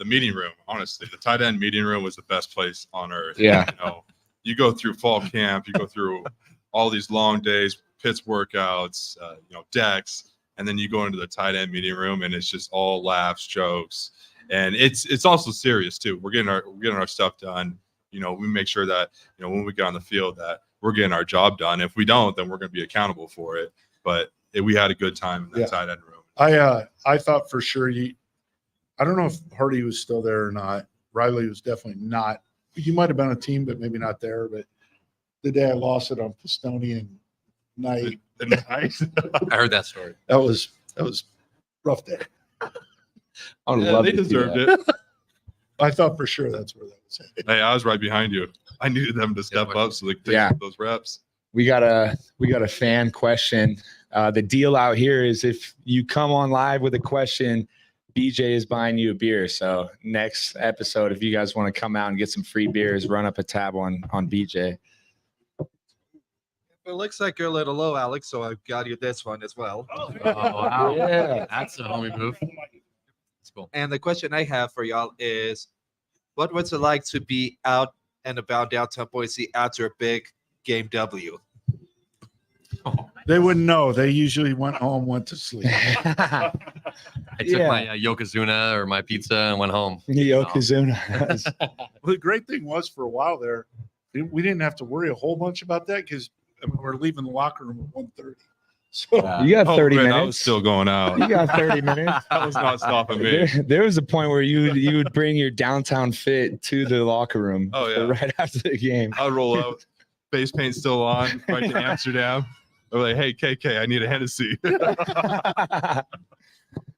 meeting room, honestly, the tight end meeting room was the best place on earth. Yeah. You go through fall camp, you go through all these long days, pits workouts, decks, and then you go into the tight end meeting room and it's just all laughs, jokes. And it's also serious too. We're getting our stuff done. We make sure that, when we get on the field that we're getting our job done. If we don't, then we're going to be accountable for it. But we had a good time in that tight end room. I thought for sure I don't know if Hardee was still there or not. Riley was definitely not. You might have been a team, but maybe not there. But the day I lost it on Pistonian night, I heard that story. that was rough day. I would love they to see deserved that. it. I thought for sure that's where that was headed. Hey, I was right behind you. I needed them to step up so they could take those reps. We got a fan question. The deal out here is if you come on live with a question, BJ is buying you a beer. So next episode, if you guys want to come out and get some free beers, run up a tab on BJ. It looks like you're a little low, Alex, so I got you this one as well. Oh, wow. Yeah. That's a homie move. That's cool. And the question I have for y'all is, what was it like to be out and about downtown Boise after a big game W? They wouldn't know. They usually went home, went to sleep. I took my Yokozuna or my pizza and went home. Yokozuna. Well, the great thing was for a while there, we didn't have to worry a whole bunch about that because we're leaving the locker room at 1:30. So You got 30 minutes. I was still going out. You got 30 minutes. That was not stopping me. There was a point where you would bring your downtown fit to the locker room. Oh, yeah. Right after the game. I'd roll out, face paint still on, right to Amsterdam. I'm like, hey, KK, I need a Hennessy.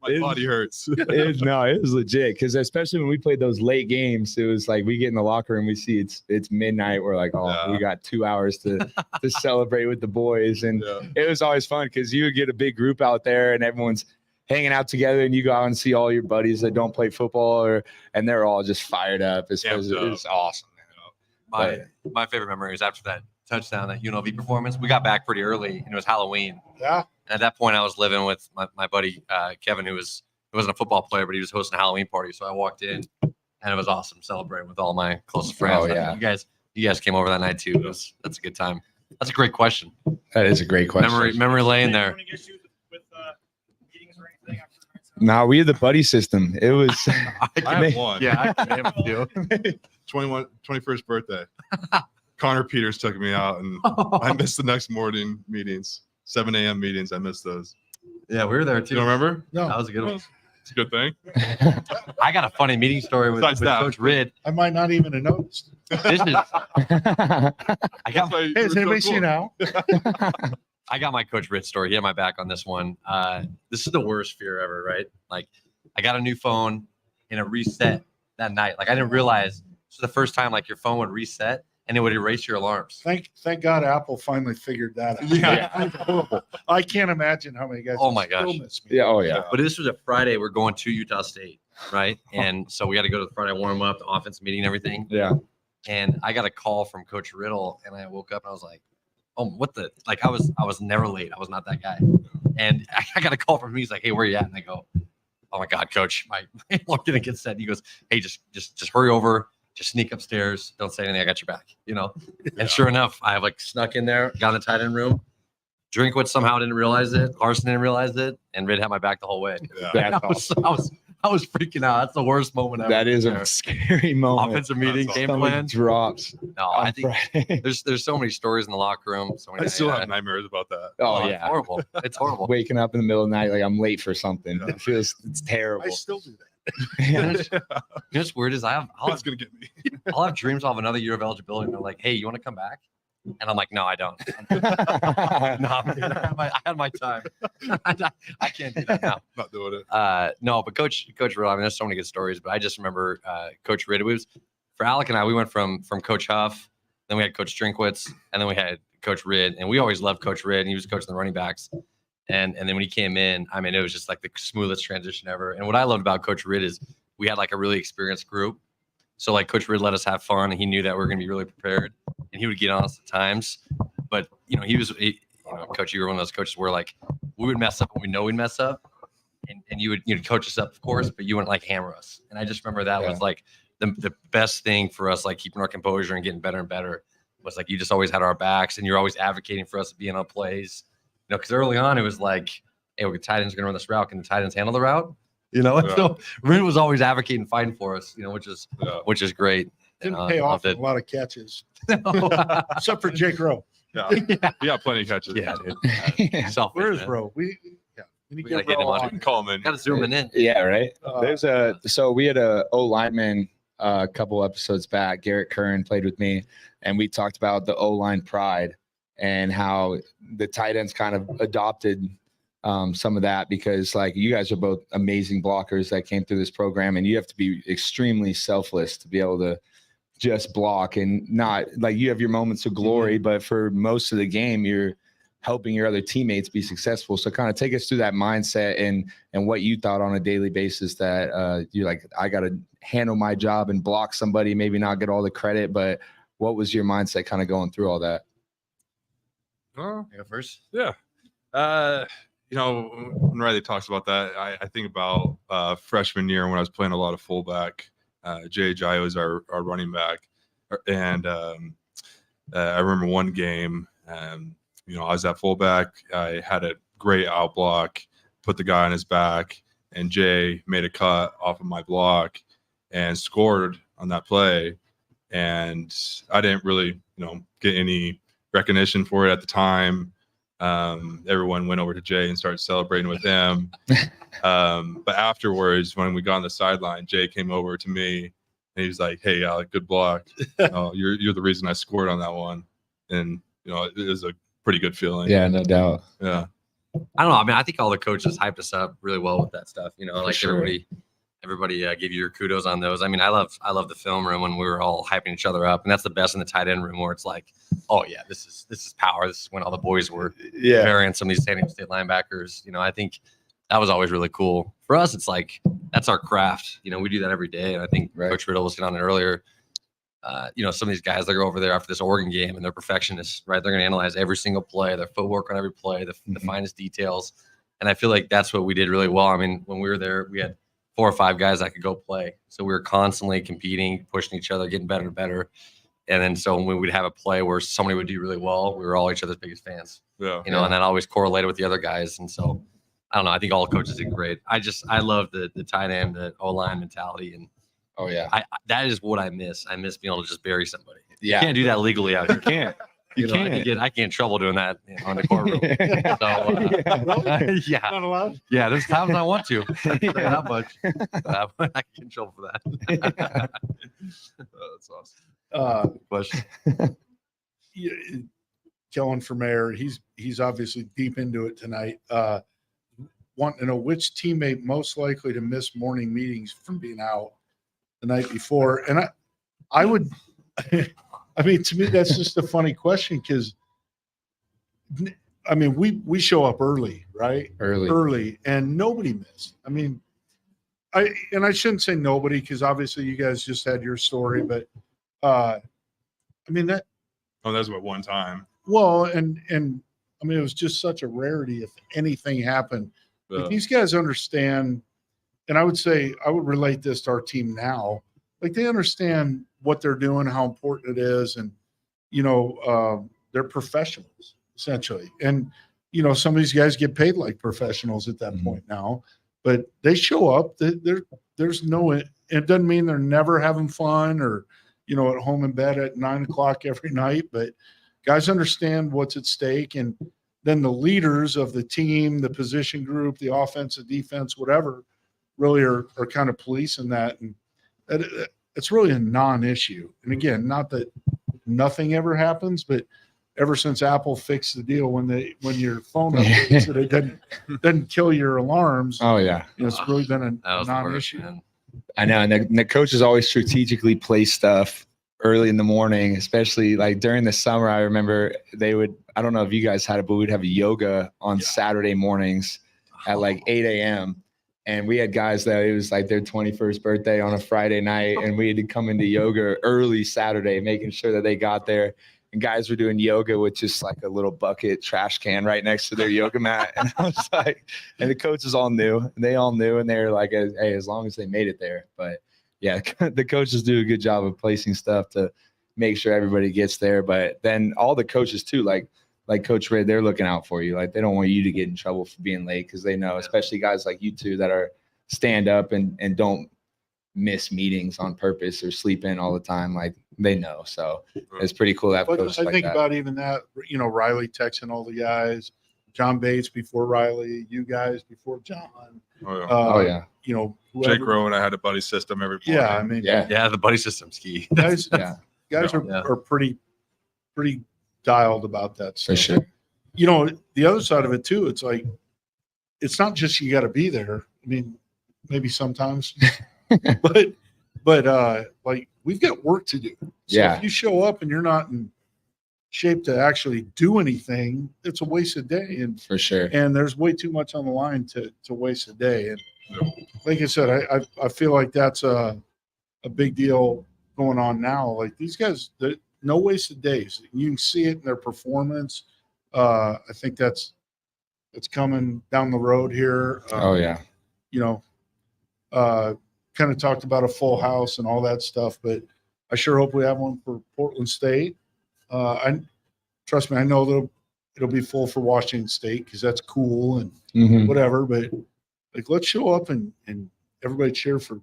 My body hurts. It was legit because especially when we played those late games, it was like we get in the locker room, we see it's midnight. We're like, we got 2 hours to celebrate with the boys, and it was always fun because you would get a big group out there and everyone's hanging out together, and you go out and see all your buddies that don't play football, and they're all just fired up. It was awesome. My favorite memory is after that touchdown, that UNLV performance. We got back pretty early, and it was Halloween. Yeah. And at that point, I was living with my buddy Kevin, who wasn't a football player, but he was hosting a Halloween party. So I walked in, and it was awesome celebrating with all my closest friends. Oh, yeah. You guys came over that night too. That's a good time. That's a great question. That is a great question. Memory lane there. Nah, we had the buddy system. It was. I have one. Yeah, I have a few. 21st birthday. Connor Peters took me out, and I missed the next morning meetings, 7 a.m. meetings. I missed those. Yeah, we were there too. You don't remember? No. That was a good one. It's a good thing. I got a funny meeting story with Coach Ridd. I might not even have noticed. This is. I got Hey, has anybody seen Al? I got my Coach Ridd story. He had my back on this one. This is the worst fear ever, right? Like, I got a new phone and it reset that night. Like, I didn't realize this was the first time like your phone would reset and it would erase your alarms. Thank God Apple finally figured that out. Yeah. Horrible. I can't imagine how many guys. Oh my still gosh. miss me. Yeah. Oh yeah. But this was a Friday. We're going to Utah State, right? And so we got to go to the Friday warm up, the offense meeting, and everything. Yeah. And I got a call from Coach Riddle, and I woke up and I was like, "Oh, what the?" Like I was never late. I was not that guy. And I got a call from him. He's like, "Hey, where you at?" And I go, "Oh my God, Coach, my alarm didn't get set." And he goes, "Hey, just hurry over. Just sneak upstairs. Don't say anything. I got your back." You know. And sure enough, I like snuck in there, got in the tight end room. Drinkwitz somehow didn't realize it. Carson didn't realize it, and Ridd had my back the whole way. Yeah. I was freaking out. That's the worst moment ever. That is a scary moment. Offensive meeting, game Somebody plan. drops. No, I think there's so many stories in the locker room. So many, I still have nightmares about that. Oh It's horrible. It's horrible. Waking up in the middle of the night like I'm late for something. It's terrible. I still do that. You know what's weird is I'll That's gonna get me. have dreams. I'll have another year of eligibility, and they're like, "Hey, you want to come back?" And I'm like, "No, I don't. No, I had my time. I can't do that now." Not doing it. No, but Coach Riddle, I mean, there's so many good stories, but I just remember Coach Riddle. It was for Alec and I. We went from Coach Huff, then we had Coach Drinkwitz, and then we had Coach Ridd, and we always loved Coach Ridd. And he was coaching the running backs. And then when he came in, I mean, it was just like the smoothest transition ever. And what I loved about Coach Ridd is we had like a really experienced group. So like Coach Ridd let us have fun, and he knew that we were going to be really prepared. And he would get on us at times. But you know, Coach, you were one of those coaches where like we would mess up when we know we'd mess up, and you'd coach us up, of course, but you wouldn't like hammer us. And I just remember that was like the best thing for us, like keeping our composure and getting better and better. Was like you just always had our backs, and you're always advocating for us to be in on plays. You know, because early on it was like, "Hey, the tight end's going to run this route. Can the tight ends handle the route?" You know, and so Ridd was always advocating, fighting for us. You know, which is great. Didn't pay off a lot of catches, except for Jake Rowe. Yeah, he got plenty of catches. Yeah, dude. Selfish, Where's man. Rowe? We need to gotta get get him Rowe on. on. You can call him in. Got to zoom in. Yeah, right. So we had a O lineman a couple episodes back. Garrett Curran played with me, and we talked about the O line pride and how the tight ends kind of adopted some of that, because like you guys are both amazing blockers that came through this program, and you have to be extremely selfless to be able to just block, and not like you have your moments of glory, but for most of the game you're helping your other teammates be successful. So kind of take us through that mindset and what you thought on a daily basis that you're like, I got to handle my job and block somebody, maybe not get all the credit, but what was your mindset kind of going through all that? Go first. Yeah. You know, when Riley talks about that, I think about freshman year when I was playing a lot of fullback. Jay Ajayi was our running back. And I remember one game, you know, I was at fullback. I had a great out block, put the guy on his back, and Jay made a cut off of my block and scored on that play. And I didn't really, you know, get any recognition for it at the time. Everyone went over to Jay and started celebrating with him. But afterwards, when we got on the sideline, Jay came over to me and he was like, "Hey, Alec, good block. You're the reason I scored on that one." And you know, it was a pretty good feeling. Yeah, no doubt. Yeah. I don't know. I mean, I think all the coaches hyped us up really well with that stuff. You know, like everybody gave you your kudos on those. I mean, I love the film room when we were all hyping each other up, and that's the best in the tight end room where it's like, oh yeah, this is power. This is when all the boys were burying some of these San Diego State linebackers. You know, I think that was always really cool. For us, it's like that's our craft. You know, we do that every day, and I think Coach Riddle was hitting on it earlier. You know, some of these guys, they go over there after this Oregon game and they're perfectionists, right? They're going to analyze every single play, their footwork on every play, the finest details. And I feel like that's what we did really well. I mean, when we were there, we had 4 or 5 guys that could go play. So we were constantly competing, pushing each other, getting better and better. And then so when we would have a play where somebody would do really well, we were all each other's biggest fans. Yeah. You know, and that always correlated with the other guys. And so I don't know. I think all coaches did great. I love the tight end, the O-line mentality, and that is what I miss. I miss being able to just bury somebody. Yeah. You can't do that legally out here. You can't. You can't. I get in trouble doing that in the courtroom. So, Not allowed? Yeah, there's times I want to. Not much. I get in trouble for that. That's awesome. Question. Kellen for mayor, he's obviously deep into it tonight. Want to know which teammate most likely to miss morning meetings from being out the night before. And I would, I mean, to me, that's just a funny question because, I mean, we show up early, right? Early, and nobody missed. I mean, I shouldn't say nobody because obviously you guys just had your story, but I mean that. Oh, that's what one time. Well, and I mean, it was just such a rarity if anything happened. Like, these guys understand, and I would say I would relate this to our team now. Like, they understand what they're doing, how important it is, and they're professionals essentially. And some of these guys get paid like professionals at that point now, but they show up. There's no. It doesn't mean they're never having fun or at home in bed at 9 o'clock every night, but guys understand what's at stake. And then the leaders of the team, the position group, the offense, the defense, whatever, really are kind of policing that. And it's really a non-issue. And again, not that nothing ever happens, but ever since Apple fixed the deal when your phone updates that it doesn't kill your alarms. Oh yeah. It's really been a non-issue. I know. And the coaches always strategically place stuff early in the morning, especially like during the summer. I remember I don't know if you guys had it, but we'd have yoga on Saturday mornings at like 8 a.m. And we had guys that it was like their 21st birthday on a Friday night. And we had to come into yoga early Saturday, making sure that they got there. And guys were doing yoga with just like a little bucket trash can right next to their yoga mat. And I was like, and the coaches all knew, and they all knew, and they were like, hey, as long as they made it there. But yeah, the coaches do a good job of placing stuff to make sure everybody gets there. But then all the coaches too, like Coach Red, they're looking out for you. Like, they don't want you to get in trouble for being late because they know, especially guys like you two that are stand up and don't miss meetings on purpose or sleep in all the time. Like, they know. So it's pretty cool to have coaches like that. I think about even that, Riley texting all the guys, John Bates before Riley, you guys before John. Oh yeah. Whoever. Jake Rowan, I had a buddy system every morning. Yeah, I mean, the buddy system's key. Guys, are pretty dialed about that stuff. For sure. The other side of it too, it's like, it's not just you got to be there. I mean, maybe sometimes, but like, we've got work to do. So if you show up and you're not in shape to actually do anything, it's a wasted day. And for sure. And there's way too much on the line to waste a day. And like I said, I feel like that's a big deal going on now. Like, these guys, no wasted days. You can see it in their performance. I think it's coming down the road here. Kind of talked about a full house and all that stuff, but I sure hope we have one for Portland State. Trust me, I know that it'll be full for Washington State because that's cool and whatever. But like, let's show up and everybody cheer for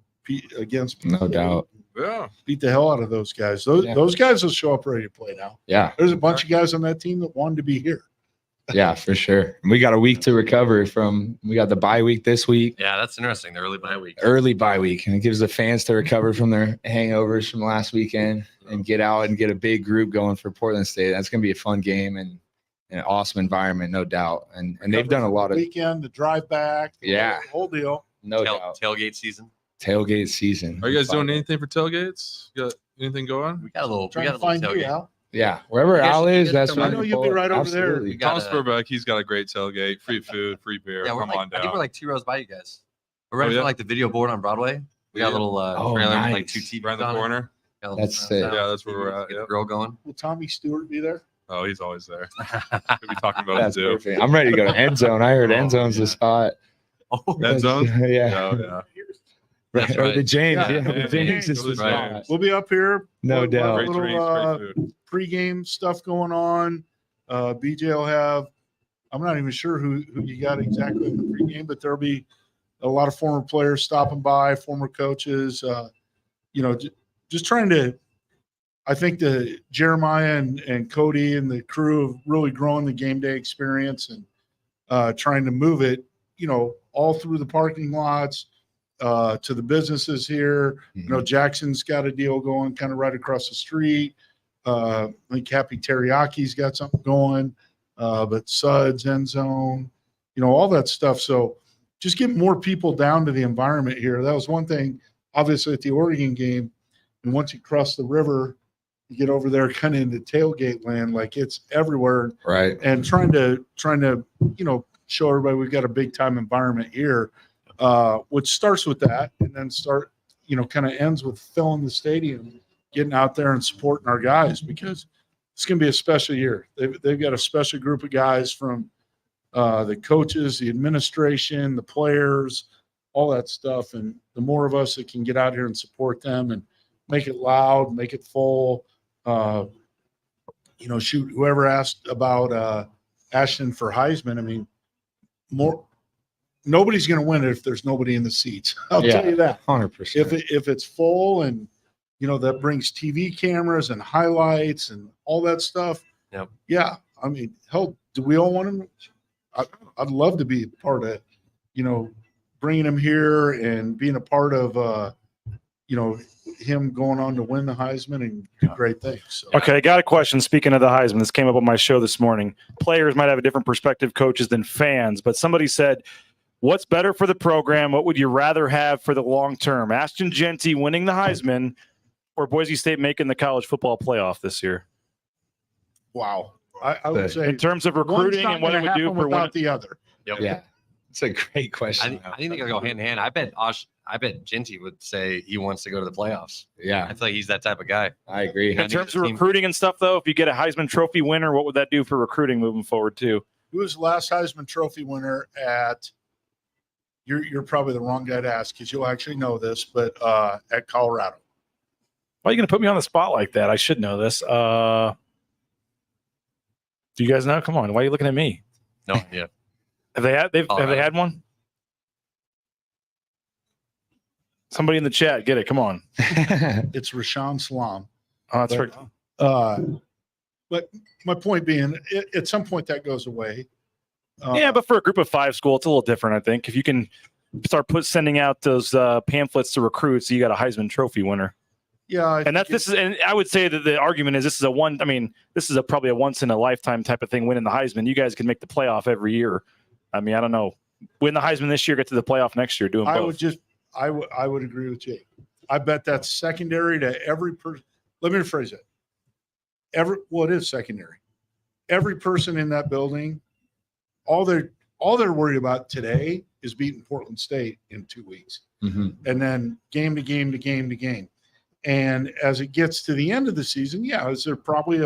against. No doubt. Yeah. Beat the hell out of those guys. Those guys will show up ready to play now. Yeah. There's a bunch of guys on that team that wanted to be here. Yeah, for sure. And we got a week to recover from. We got the bye week this week. Yeah, that's interesting. The early bye week. And it gives the fans to recover from their hangovers from last weekend and get out and get a big group going for Portland State. That's going to be a fun game and an awesome environment, no doubt. And they've done a lot of weekend, the drive back, the whole deal. No doubt. Tailgate season. Are you guys doing anything for tailgates? You got anything going? We got a little find tailgate. You, Al. Yeah, wherever Al is, that's I know you'll be right over there. Tom Spurbeck, he's got a great tailgate, free food, free beer. Yeah, Come on down. I think we're like 2 rows by you guys. We're right for like the video board on Broadway. We got a little trailer with like 2 TVs right in the corner. That's it. Yeah, that's where we're at. Get the grill going. Will Tommy Stewart be there? Oh, he's always there. We'll be talking about that's it too. Perfect. I'm ready to go to end zone. I heard end zone's the spot. End zone? Yeah. Oh, yeah. Right. That's Or right. the James. Yeah. Yeah, the James is the Right. spot. We'll be up here. No We'll doubt. have a Great little drinks, great food. pregame stuff going on. BJ will have. I'm not even sure who you got exactly in the pregame, but there'll be a lot of former players stopping by, former coaches. Just trying to. I think the Jeremiah and Cody and the crew have really grown the game day experience and trying to move it, all through the parking lots to the businesses here. Jackson's got a deal going kind of right across the street. I think Happy Teriyaki's got something going, but Suds, End Zone, all that stuff. So just get more people down to the environment here. That was one thing, obviously, at the Oregon game. And once you cross the river, you get over there kind of into tailgate land, like it's everywhere. Right. And trying to show everybody we've got a big time environment here, which starts with that and then kind of ends with filling the stadium, getting out there and supporting our guys, because it's going to be a special year. They've got a special group of guys from the coaches, the administration, the players, all that stuff. And the more of us that can get out here and support them and make it loud, make it full. Shoot, whoever asked about Ashton for Heisman, I mean, nobody's going to win it if there's nobody in the seats. I'll tell you that. 100%. If it's full and, that brings TV cameras and highlights and all that stuff. Yep. Yeah. I mean, hell, do we all want him? I'd love to be a part of, bringing him here and being a part of, him going on to win the Heisman and do great things. So. Okay, I got a question. Speaking of the Heisman, this came up on my show this morning. Players might have a different perspective, coaches, than fans, but somebody said, what's better for the program? What would you rather have for the long term? Ashton Jeanty winning the Heisman or Boise State making the college football playoff this year? Wow. I would say in terms of recruiting and what it would do for without the other. Yep. Yeah. It's a great question. I think they'll go hand in hand. I bet Jeanty would say he wants to go to the playoffs. Yeah. I feel like he's that type of guy. I agree. In terms of recruiting and stuff, though, if you get a Heisman Trophy winner, what would that do for recruiting moving forward, too? Who was the last Heisman Trophy winner at – you're probably the wrong guy to ask because you'll actually know this, but at Colorado. Why are you going to put me on the spot like that? I should know this. Do you guys know? Come on. Why are you looking at me? No idea. Have they had one? Somebody in the chat, get it. Come on. It's Rashawn Salam. Oh, that's right. But my point being, at some point that goes away. Yeah, but for a group of 5 school, it's a little different, I think. If you can start sending out those pamphlets to recruits, you got a Heisman Trophy winner. Yeah, and I would say that the argument is this is probably a once in a lifetime type of thing. Winning the Heisman, you guys can make the playoff every year. I mean, I don't know. Win the Heisman this year, get to the playoff next year. Do them both. I would agree with Jake. I bet that's secondary to every person. Let me rephrase it. It is secondary. Every person in that building, all they're worried about today is beating Portland State in 2 weeks, and then game to game to game to game. And as it gets to the end of the season, is there probably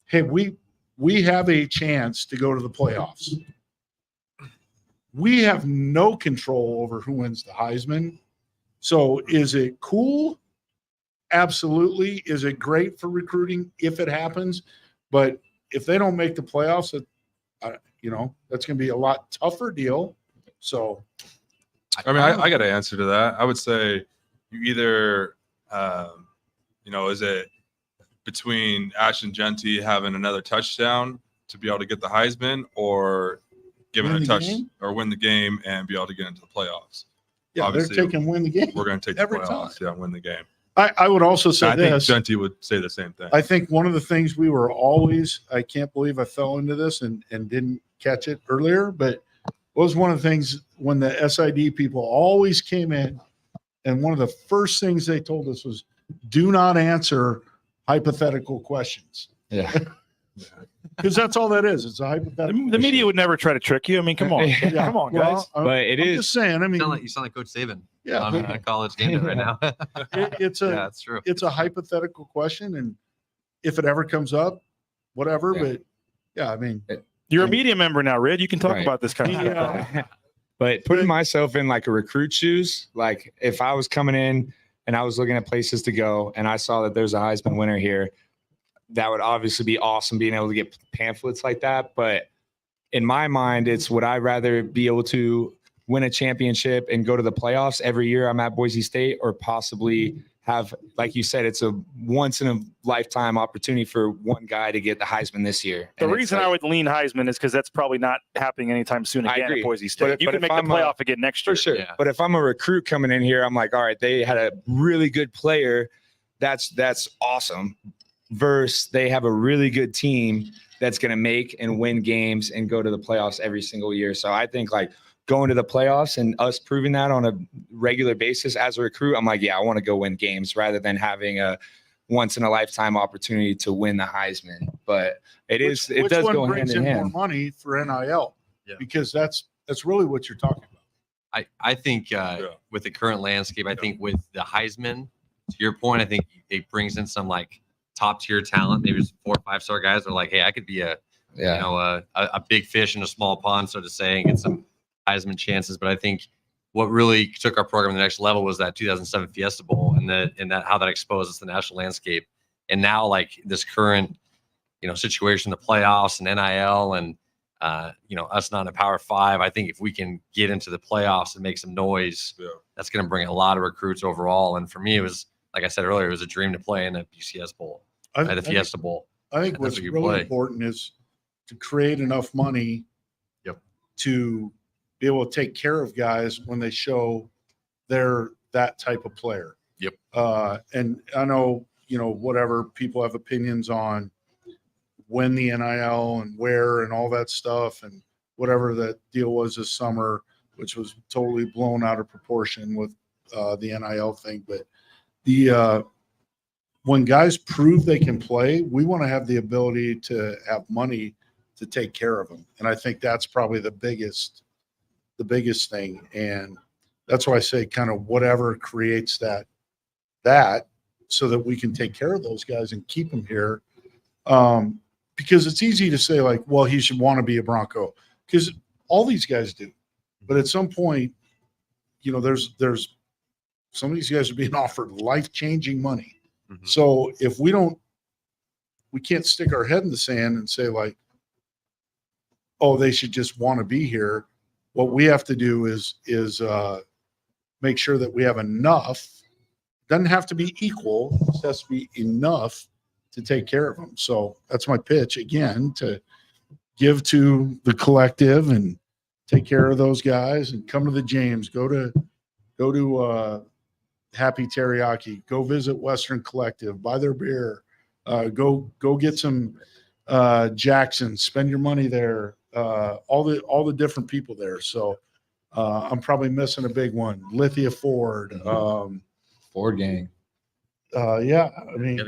hey, we have a chance to go to the playoffs. We have no control over who wins the Heisman. So is it cool? Absolutely. Is it great for recruiting if it happens? But if they don't make the playoffs, that's going to be a lot tougher deal. So, I mean, I got to answer to that. I would say you either, is it between Ashton Jeanty having another touchdown to be able to get the Heisman, or giving a touch or win the game and be able to get into the playoffs? Yeah, obviously, they're taking win the game. We're going to take every the playoffs. time. Yeah, win the game. I would also say I think Jeanty would say the same thing. I think one of the things we were always, I can't believe I fell into this and didn't catch it earlier, but was one of the things when the SID people always came in, and one of the first things they told us was, do not answer hypothetical questions. Yeah. Because that's all that is. It's a hypothetical. The media would never try to trick you. I mean, come on. Yeah. Come on, guys. I'm just saying. I mean, you sound like Coach Saban. Yeah. On college game day right now. That's true. It's a hypothetical question, and if it ever comes up, whatever. Yeah. But I mean, you're a media member now, Rid. You can talk about this kind of stuff. But putting myself in like a recruit shoes, like if I was coming in and I was looking at places to go and I saw that there's a Heisman winner here, that would obviously be awesome being able to get pamphlets like that. But in my mind, it's would I rather be able to win a championship and go to the playoffs every year I'm at Boise State, or possibly have, like you said, it's a once in a lifetime opportunity for one guy to get the Heisman this year. The reason I would lean Heisman is because that's probably not happening anytime soon again at Boise State. You can make the playoff again next year. For sure. Yeah. But if I'm a recruit coming in here, I'm like, all right, they had a really good player. That's awesome. Versus they have a really good team that's going to make and win games and go to the playoffs every single year. So I think like going to the playoffs and us proving that on a regular basis as a recruit, I'm like, yeah, I want to go win games rather than having a once in a lifetime opportunity to win the Heisman. But it does go hand in hand. More money for NIL, because that's really what you're talking about. I think with the current landscape, I think with the Heisman, to your point, I think it brings in some like top tier talent, maybe 4 or 5-star guys are like, hey, I could be a big fish in a small pond, so to say, and get some Heisman chances. But I think what really took our program to the next level was that 2007 Fiesta Bowl, and that how that exposed us to the national landscape. And now like this current, situation, the playoffs and NIL and us not in a Power 5, I think if we can get into the playoffs and make some noise, that's going to bring a lot of recruits overall. And for me, it was, like I said earlier, it was a dream to play in a BCS Bowl, the Fiesta Bowl. I think what's really important is to create enough money to be able to take care of guys when they show they're that type of player. And I know, whatever people have opinions on when the NIL and where and all that stuff and whatever that deal was this summer, which was totally blown out of proportion with the NIL thing. But when guys prove they can play, we want to have the ability to have money to take care of them. And I think that's probably the biggest thing. And that's why I say kind of whatever creates that so that we can take care of those guys and keep them here. Because it's easy to say like, well, he should want to be a Bronco, because all these guys do. But at some point, there's some of these guys are being offered life-changing money. Mm-hmm. So if we can't stick our head in the sand and say like, oh, they should just want to be here. What we have to do is make sure that we have enough. Doesn't have to be equal. It has to be enough to take care of them. So that's my pitch again, to give to the collective and take care of those guys and come to the James, go to Happy Teriyaki, go visit Western Collective, buy their beer, go get some Jackson, spend your money there, all the different people there. So I'm probably missing a big one. Lithia Ford, Ford gang. Yeah, I mean, you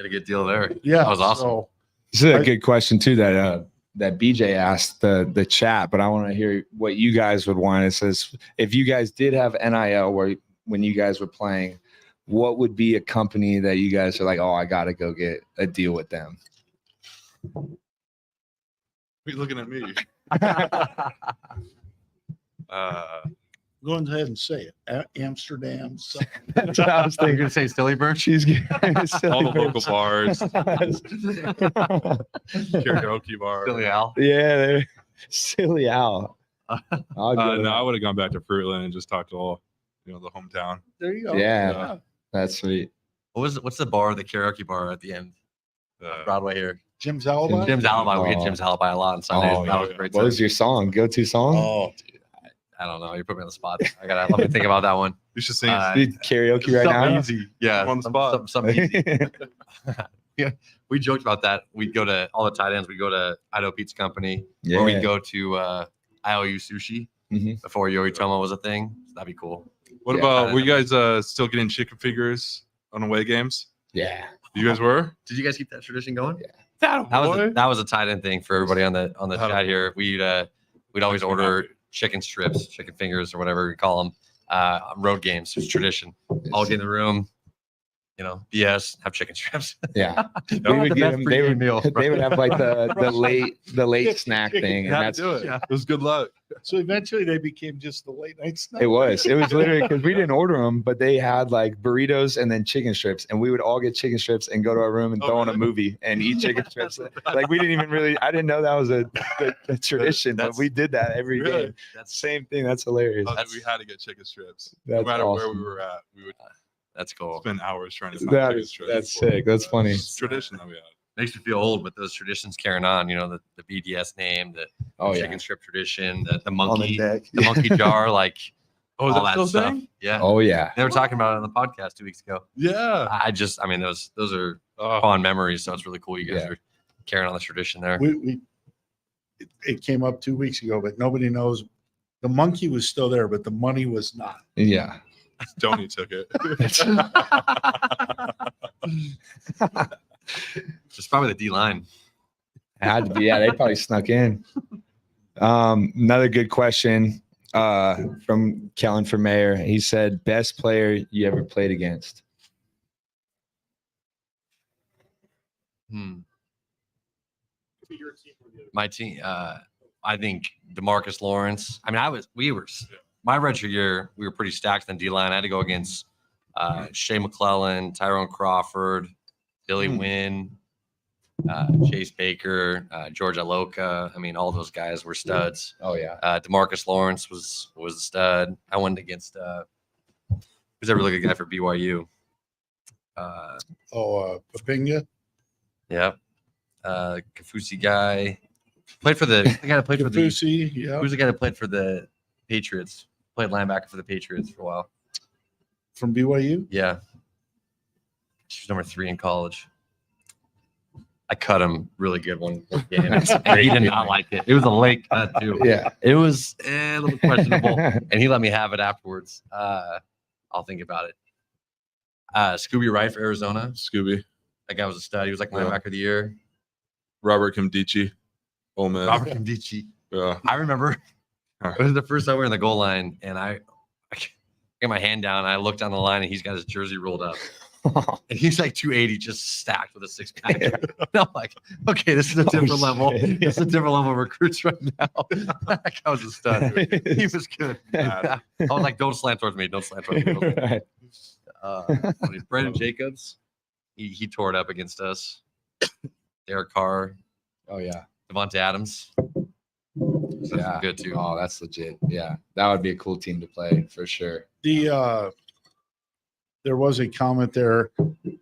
had a good deal there. Yeah, that was awesome. So, this is a good question too that BJ asked the chat, but I want to hear what you guys would want. It says, if you guys did have NIL when you guys were playing, what would be a company that you guys are like, oh, I got to go get a deal with them? Are you looking at me? go ahead and say it. Amsterdam. That's what I was thinking. You're going to say Silly Bird? She's all the local bars. Karaoke bar. Silly Al. Yeah, Silly Al. No, I would have gone back to Fruitland and just talked to all, the hometown. There you go. Yeah. That's sweet. What's the bar, the karaoke bar at the end? Broadway here. Jim's Alibi? Jim's Alibi. We get Jim's Alibi a lot on Sundays. That was great. What was your song? Go-to song? Oh, dude, I don't know. You put me on the spot. Let me think about that one. You should sing karaoke right now. Easy. Yeah. On the spot. Something easy. Yeah. We joked about that. We'd go to all the tight ends. We go to Idaho Pizza Company. Or we'd go to IOU Sushi before Yoritomo was a thing. So that'd be cool. What about, were you guys still getting chicken fingers on away games? Yeah. You guys were? Did you guys keep that tradition going? Yeah. That was a tight end thing for everybody on the chat here. We'd always order chicken strips, chicken fingers, or whatever we call them, road games. It was tradition. All get in the room, BS, have chicken strips. Yeah. We would get them, they would have like the late snack chicken. thing. You And had to that's do it. It was good luck. So eventually they became just the late night snack. It was literally because we didn't order them, but they had like burritos and then chicken strips, and we would all get chicken strips and go to our room and throw on a movie and eat chicken strips. Like we didn't even I didn't know that was a tradition, but we did that every day. That's same thing. That's hilarious. We had to get chicken strips. That's no matter awesome. where we were at, we would That's cool. spend hours trying to find chicken strips. That's sick. That's funny. It's tradition that we had. Makes me feel old, but those traditions carrying on. The BDS name, the chicken strip tradition, the monkey, the monkey jar, like Oh, is all that that still a stuff. thing? Yeah. Oh yeah. They were talking about it on the podcast 2 weeks ago. Yeah. I mean, those are fond memories. So it's really cool. You guys are carrying on the tradition there. It came up 2 weeks ago, but nobody knows. The monkey was still there, but the money was not. Yeah. Stoney took it. Just probably the D line. Had to be. Yeah, they probably snuck in. Another good question from Kellen for Mayor. He said, "Best player you ever played against?" My team. I think DeMarcus Lawrence. I mean, my redshirt year. We were pretty stacked on D line. I had to go against Shea McClellan, Tyrone Crawford, Billy Wynn, Chase Baker, George Aloka. I mean, all those guys were studs. Oh yeah. DeMarcus Lawrence was a stud. I went against who's that really good guy for BYU? Papinga. Yeah. Kafusi guy. Played for the guy that played for the Kafusi, yeah. Who's the guy that played for the Patriots? Played linebacker for the Patriots for a while. From BYU? Yeah. She was number 3 in college. I cut him really good one game. He did not like it. It was a late cut too. Yeah. It was a little questionable. And he let me have it afterwards. I'll think about it. Scooby Wright for Arizona. Scooby. That guy was a stud. He was like linebacker of the year. Robert Kimdichie. Ole Miss. Robert Kimdichie. Yeah. I remember it was the first time we were in the goal line, and I get my hand down. And I looked down the line, and he's got his jersey rolled up. And he's like 280, just stacked with a 6-pack. And I'm like, okay, this is a different level. This is a different level of recruits right now. That guy was a stud. He was good. I was like, don't slant towards me. Don't slant towards me. Brandon Jacobs, he tore it up against us. Derek Carr. Oh yeah. Devontae Adams. Yeah. Good too. Oh, that's legit. Yeah. That would be a cool team to play for sure. There was a comment there.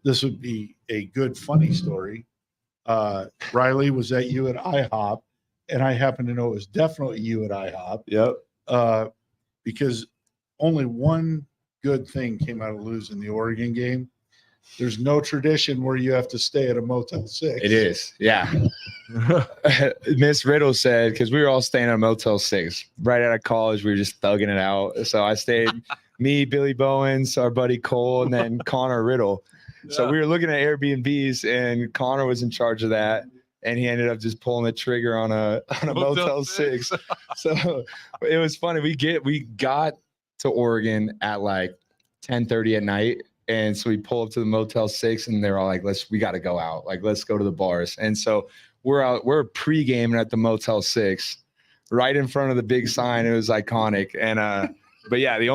This would be a good, funny story. Riley was at you at IHOP, and I happen to know it was definitely you at IHOP. Yep. Because only one good thing came out of losing the Oregon game. There's no tradition where you have to stay at a Motel 6. It is. Yeah. Miss Riddle said, because we were all staying at a Motel 6 right out of college. We were just thugging it out. So I stayed, me, Billy Bowens, our buddy Cole, and then Connor Riddle. So we were looking at Airbnbs, and Connor was in charge of that. And he ended up just pulling the trigger on a Motel 6. So it was funny. We got to Oregon at like 10:30 at night. And so we pull up to the Motel 6, and they're all like, we got to go out. Like, let's go to the bars. And so we're pre-gaming at the Motel 6 right in front of the big sign. It was iconic. And, but yeah, it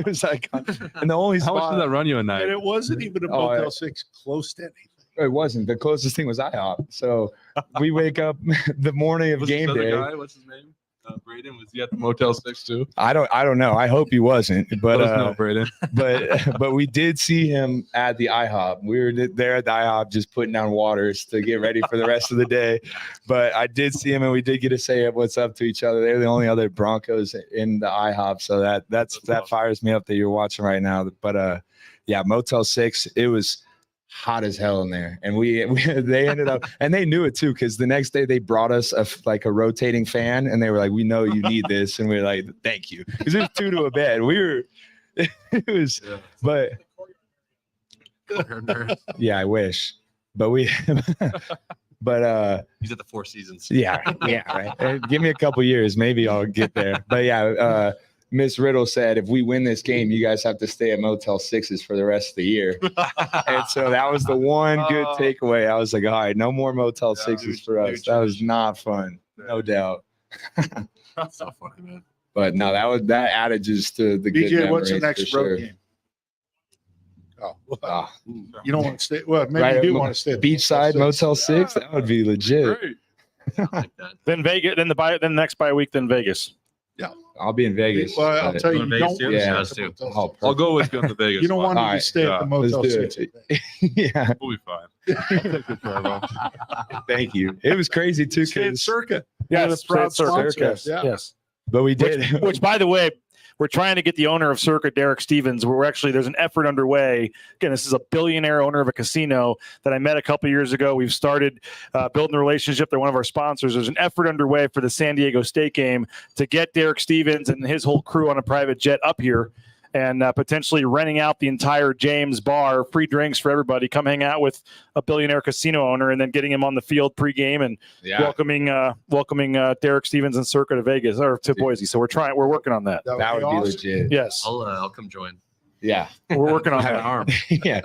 was iconic. And the only spot. How much did that run you a night? And it wasn't even a Motel 6 close to anything. It wasn't. The closest thing was IHOP. So we wake up the morning of game day. Guy? What's his name? Braden, was he at the Motel 6 too? I don't know. I hope he wasn't. But no, Braden. but we did see him at the IHOP. We were there at the IHOP just putting down waters to get ready for the rest of the day. But I did see him, and we did get to say what's up to each other. They're the only other Broncos in the IHOP, so that awesome. Fires me up that you're watching right now. But yeah, Motel 6. It was hot as hell in there, and they ended up, and they knew it too, because the next day they brought us a rotating fan, and they were like, we know you need this, and we were like, thank you, because it was 2 to a bed. But yeah, I wish, but but he's at the 4 Seasons. Yeah, right. Give me a couple years, maybe I'll get there. But yeah, Miss Riddle said, if we win this game, you guys have to stay at Motel 6s for the rest of the year. And so that was the one good takeaway. I was like, all right, no more Motel 6s for us. That was not fun, no doubt. That's so funny, man. But no, that added just to the good BJ, what's the memories next for road sure. game? You don't want to stay. Well, maybe Right, you do want to stay at Beachside Motel 6. That would be legit. Great. Like that. Then Vegas. Then next bye week. Then Vegas. I'll be in Vegas. Well, I'll but- tell you, Going you to don't Vegas, want too? to Yeah, stay at the too. Motel Oh, I'll go with you on the Vegas. You don't spot. want to All be right. stay at the Let's Motel do 6. it. Yeah, We'll be fine. I'll take the travel. thank you. It was crazy too, Stay at because Circa. Yes, proud Circa. sponsors. Yes. Yeah. Yes. but we did. Which, by the way, we're trying to get the owner of Circa, Derek Stevens. There's an effort underway. Again, this is a billionaire owner of a casino that I met a couple years ago. We've started building a relationship. They're one of our sponsors. There's an effort underway for the San Diego State game to get Derek Stevens and his whole crew on a private jet up here and potentially renting out the entire James bar, free drinks for everybody. Come hang out with a billionaire casino owner, and then getting him on the field pregame and welcoming Derek Stevens and Circa to Vegas or to Boise. So we're working on that. That would be awesome. legit. Yes, I'll come join. Yeah, we're working on I have that. an arm. Yeah,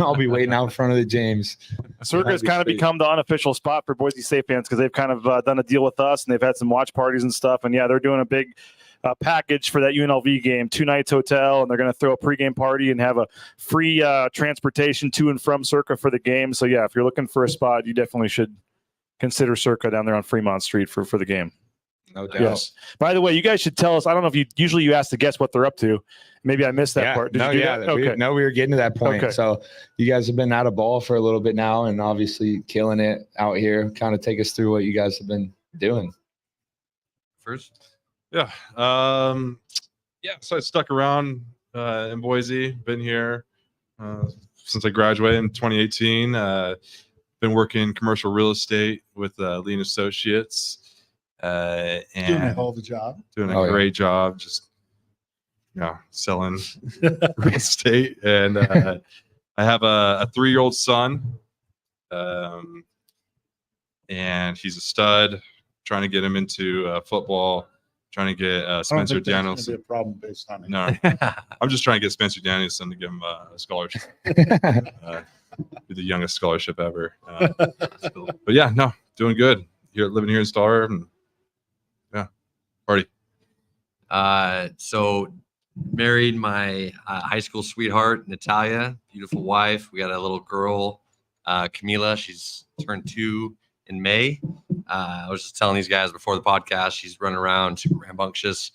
I'll be waiting out in front of the James. Circa has That'd be kind of sweet. become the unofficial spot for Boise State fans because they've kind of done a deal with us and they've had some watch parties and stuff. And yeah, they're doing a big package for that UNLV game, 2 nights hotel, and they're going to throw a pregame party and have a free transportation to and from Circa for the game. So yeah, if you're looking for a spot, you definitely should consider Circa down there on Fremont Street for the game. No doubt. Yes. By the way, you guys should tell us. I don't know if you ask the guests what they're up to. Maybe I missed that part. Did you do that? Okay. We were getting to that point. Okay. So you guys have been out of ball for a little bit now, and obviously killing it out here. Kind of take us through what you guys have been doing. First. Yeah. So I stuck around in Boise, been here since I graduated in 2018. Been working commercial real estate with Lean Associates. And Doing a hell of a job. doing a great job, just selling real estate. And I have a 3-year-old son, and he's a stud. Trying to get him into football. Trying to get Spencer I don't think that's gonna Danielson. be a problem based on it. No, I'm just trying to get Spencer Danielson to give him a scholarship. Be the youngest scholarship ever. But yeah, no, doing good. Living here in Star, and party. So married my high school sweetheart, Natalia, beautiful wife. We got a little girl, Camila. She's turned 2 in May. I was just telling these guys before the podcast, she's running around, super rambunctious,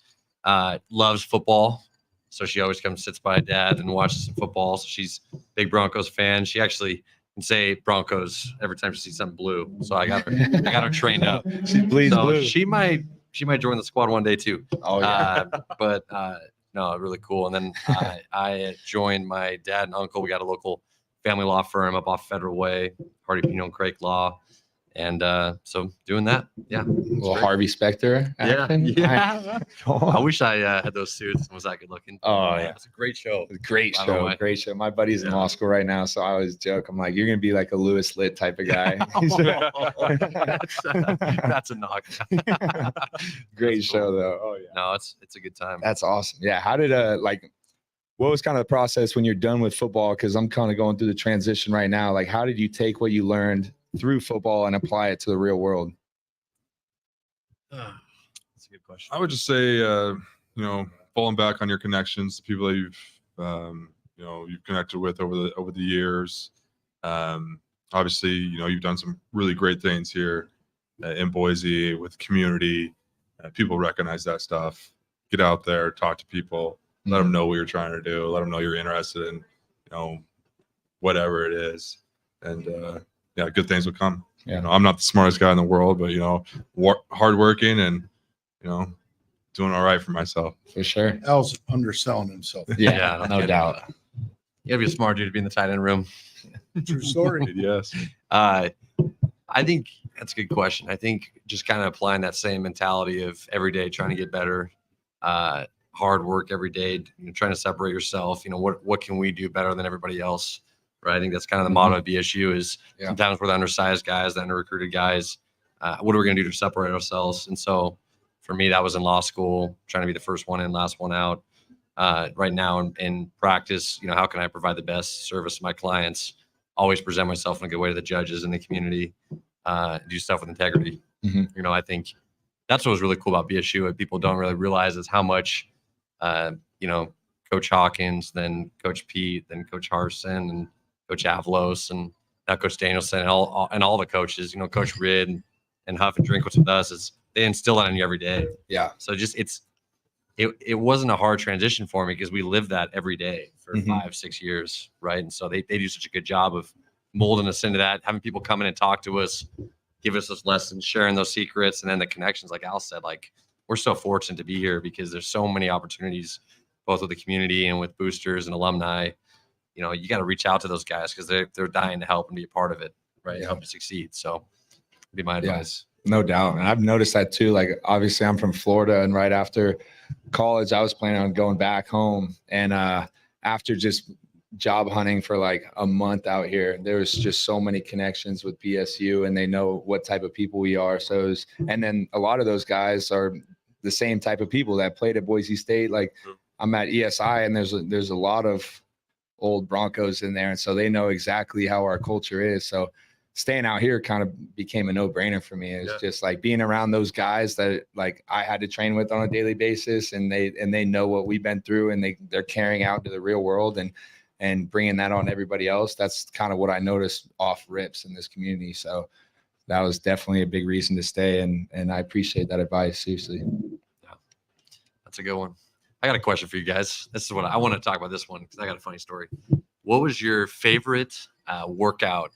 loves football. So she always comes, sits by dad and watches some football. So she's a big Broncos fan. She actually can say Broncos every time she sees something blue. So I got her trained up. She bleeds blue. She might join the squad one day too. Oh yeah. No, really cool. And then I joined my dad and uncle. We got a local family law firm up off Federal Way, Hardee, Pinot and Craig Law. And so doing that, yeah. Little Harvey Specter action. Yeah. I wish I had those suits and was that good looking. Oh yeah, it's a great show. Great show. My buddy's in law school right now, so I always joke. I'm like, you're gonna be like a Lewis Litt type of guy. That's a knock. Great show though. Oh yeah. No, it's a good time. That's awesome. Yeah. How did what was kind of the process when you're done with football? Because I'm kind of going through the transition right now. Like, how did you take what you learned through football and apply it to the real world? That's a good question. I would just say, falling back on your connections, the people that you've connected with over the years. Obviously, you've done some really great things here in Boise with community. People recognize that stuff. Get out there, talk to people, let them know what you're trying to do, let them know you're interested in, whatever it is, and good things will come. Yeah. I'm not the smartest guy in the world, but hardworking and doing all right for myself. For sure. Al's underselling himself. Yeah, no doubt. You gotta be a smart dude to be in the tight end room. True story. Yes. I think that's a good question. I think just kind of applying that same mentality of every day trying to get better, hard work every day, trying to separate yourself. What can we do better than everybody else? Right. I think that's kind of the motto of the issue is sometimes we're the undersized guys, the under-recruited guys. What are we going to do to separate ourselves? And so For me, that was in law school, trying to be the first one in, last one out. Right now in practice, how can I provide the best service to my clients? Always present myself in a good way to the judges in the community, do stuff with integrity. Mm-hmm. I think that's what was really cool about BSU. What people don't really realize is how much, Coach Hawkins, then Coach Pete, then Coach Harson, and Coach Avalos, and now Coach Danielson, and all the coaches, Coach Ridd and Huff and Drink with us, they instill that in you every day. Yeah. So it wasn't a hard transition for me because we lived that every day for 5-6 years, right? And so they do such a good job of molding us into that, having people come in and talk to us, give us those lessons, sharing those secrets, and then the connections, like Al said, like we're so fortunate to be here because there's so many opportunities, both with the community and with boosters and alumni. You got to reach out to those guys because they're dying to help and be a part of it, right? Help to succeed. So be my advice. No doubt. And I've noticed that too. Like, obviously I'm from Florida, and right after college, I was planning on going back home. And after just job hunting for like a month out here, there was just so many connections with BSU, and they know what type of people we are. So and then a lot of those guys are the same type of people that played at Boise State. Like, I'm at ESI, and there's a lot of old Broncos in there, and so they know exactly how our culture is. So staying out here kind of became a no-brainer for me. It's just like being around those guys that like I had to train with on a daily basis, and they know what we've been through, and they're carrying out to the real world and bringing that on everybody else. That's kind of what I noticed off rips in this community. So that was definitely a big reason to stay, and I appreciate that advice, seriously. Yeah, that's a good one. I got a question for you guys. This is what I want to talk about, this one, because I got a funny story. What was your favorite workout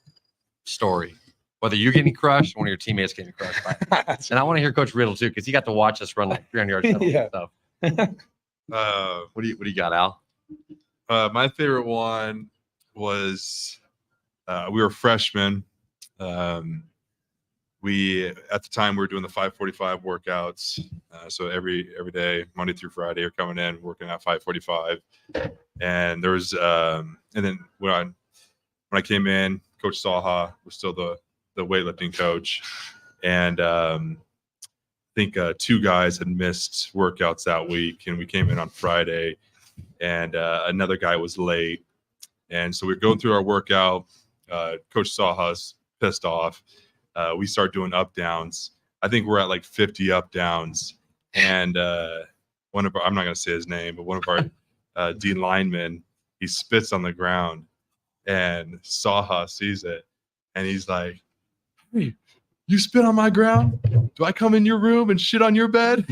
story? Whether you're getting crushed or one of your teammates getting crushed by it. And I want to hear Coach Riddle too, because he got to watch us run like 300 yards and stuff. What do you got, Al? My favorite one was we were freshmen. We at the time we were doing the 5:45 workouts. So every day, Monday through Friday, are coming in working at 5:45. And there was and then when I came in, Coach Saha was still the weightlifting coach, and I think 2 guys had missed workouts that week, and we came in on Friday, and another guy was late, and so we were going through our workout. Coach Saha's pissed off. We start doing up downs. I think we're at like 50 up downs, and I'm not going to say his name, but one of our D linemen, he spits on the ground, and Saha sees it, and he's like, "Hey, you spit on my ground? Do I come in your room and shit on your bed?"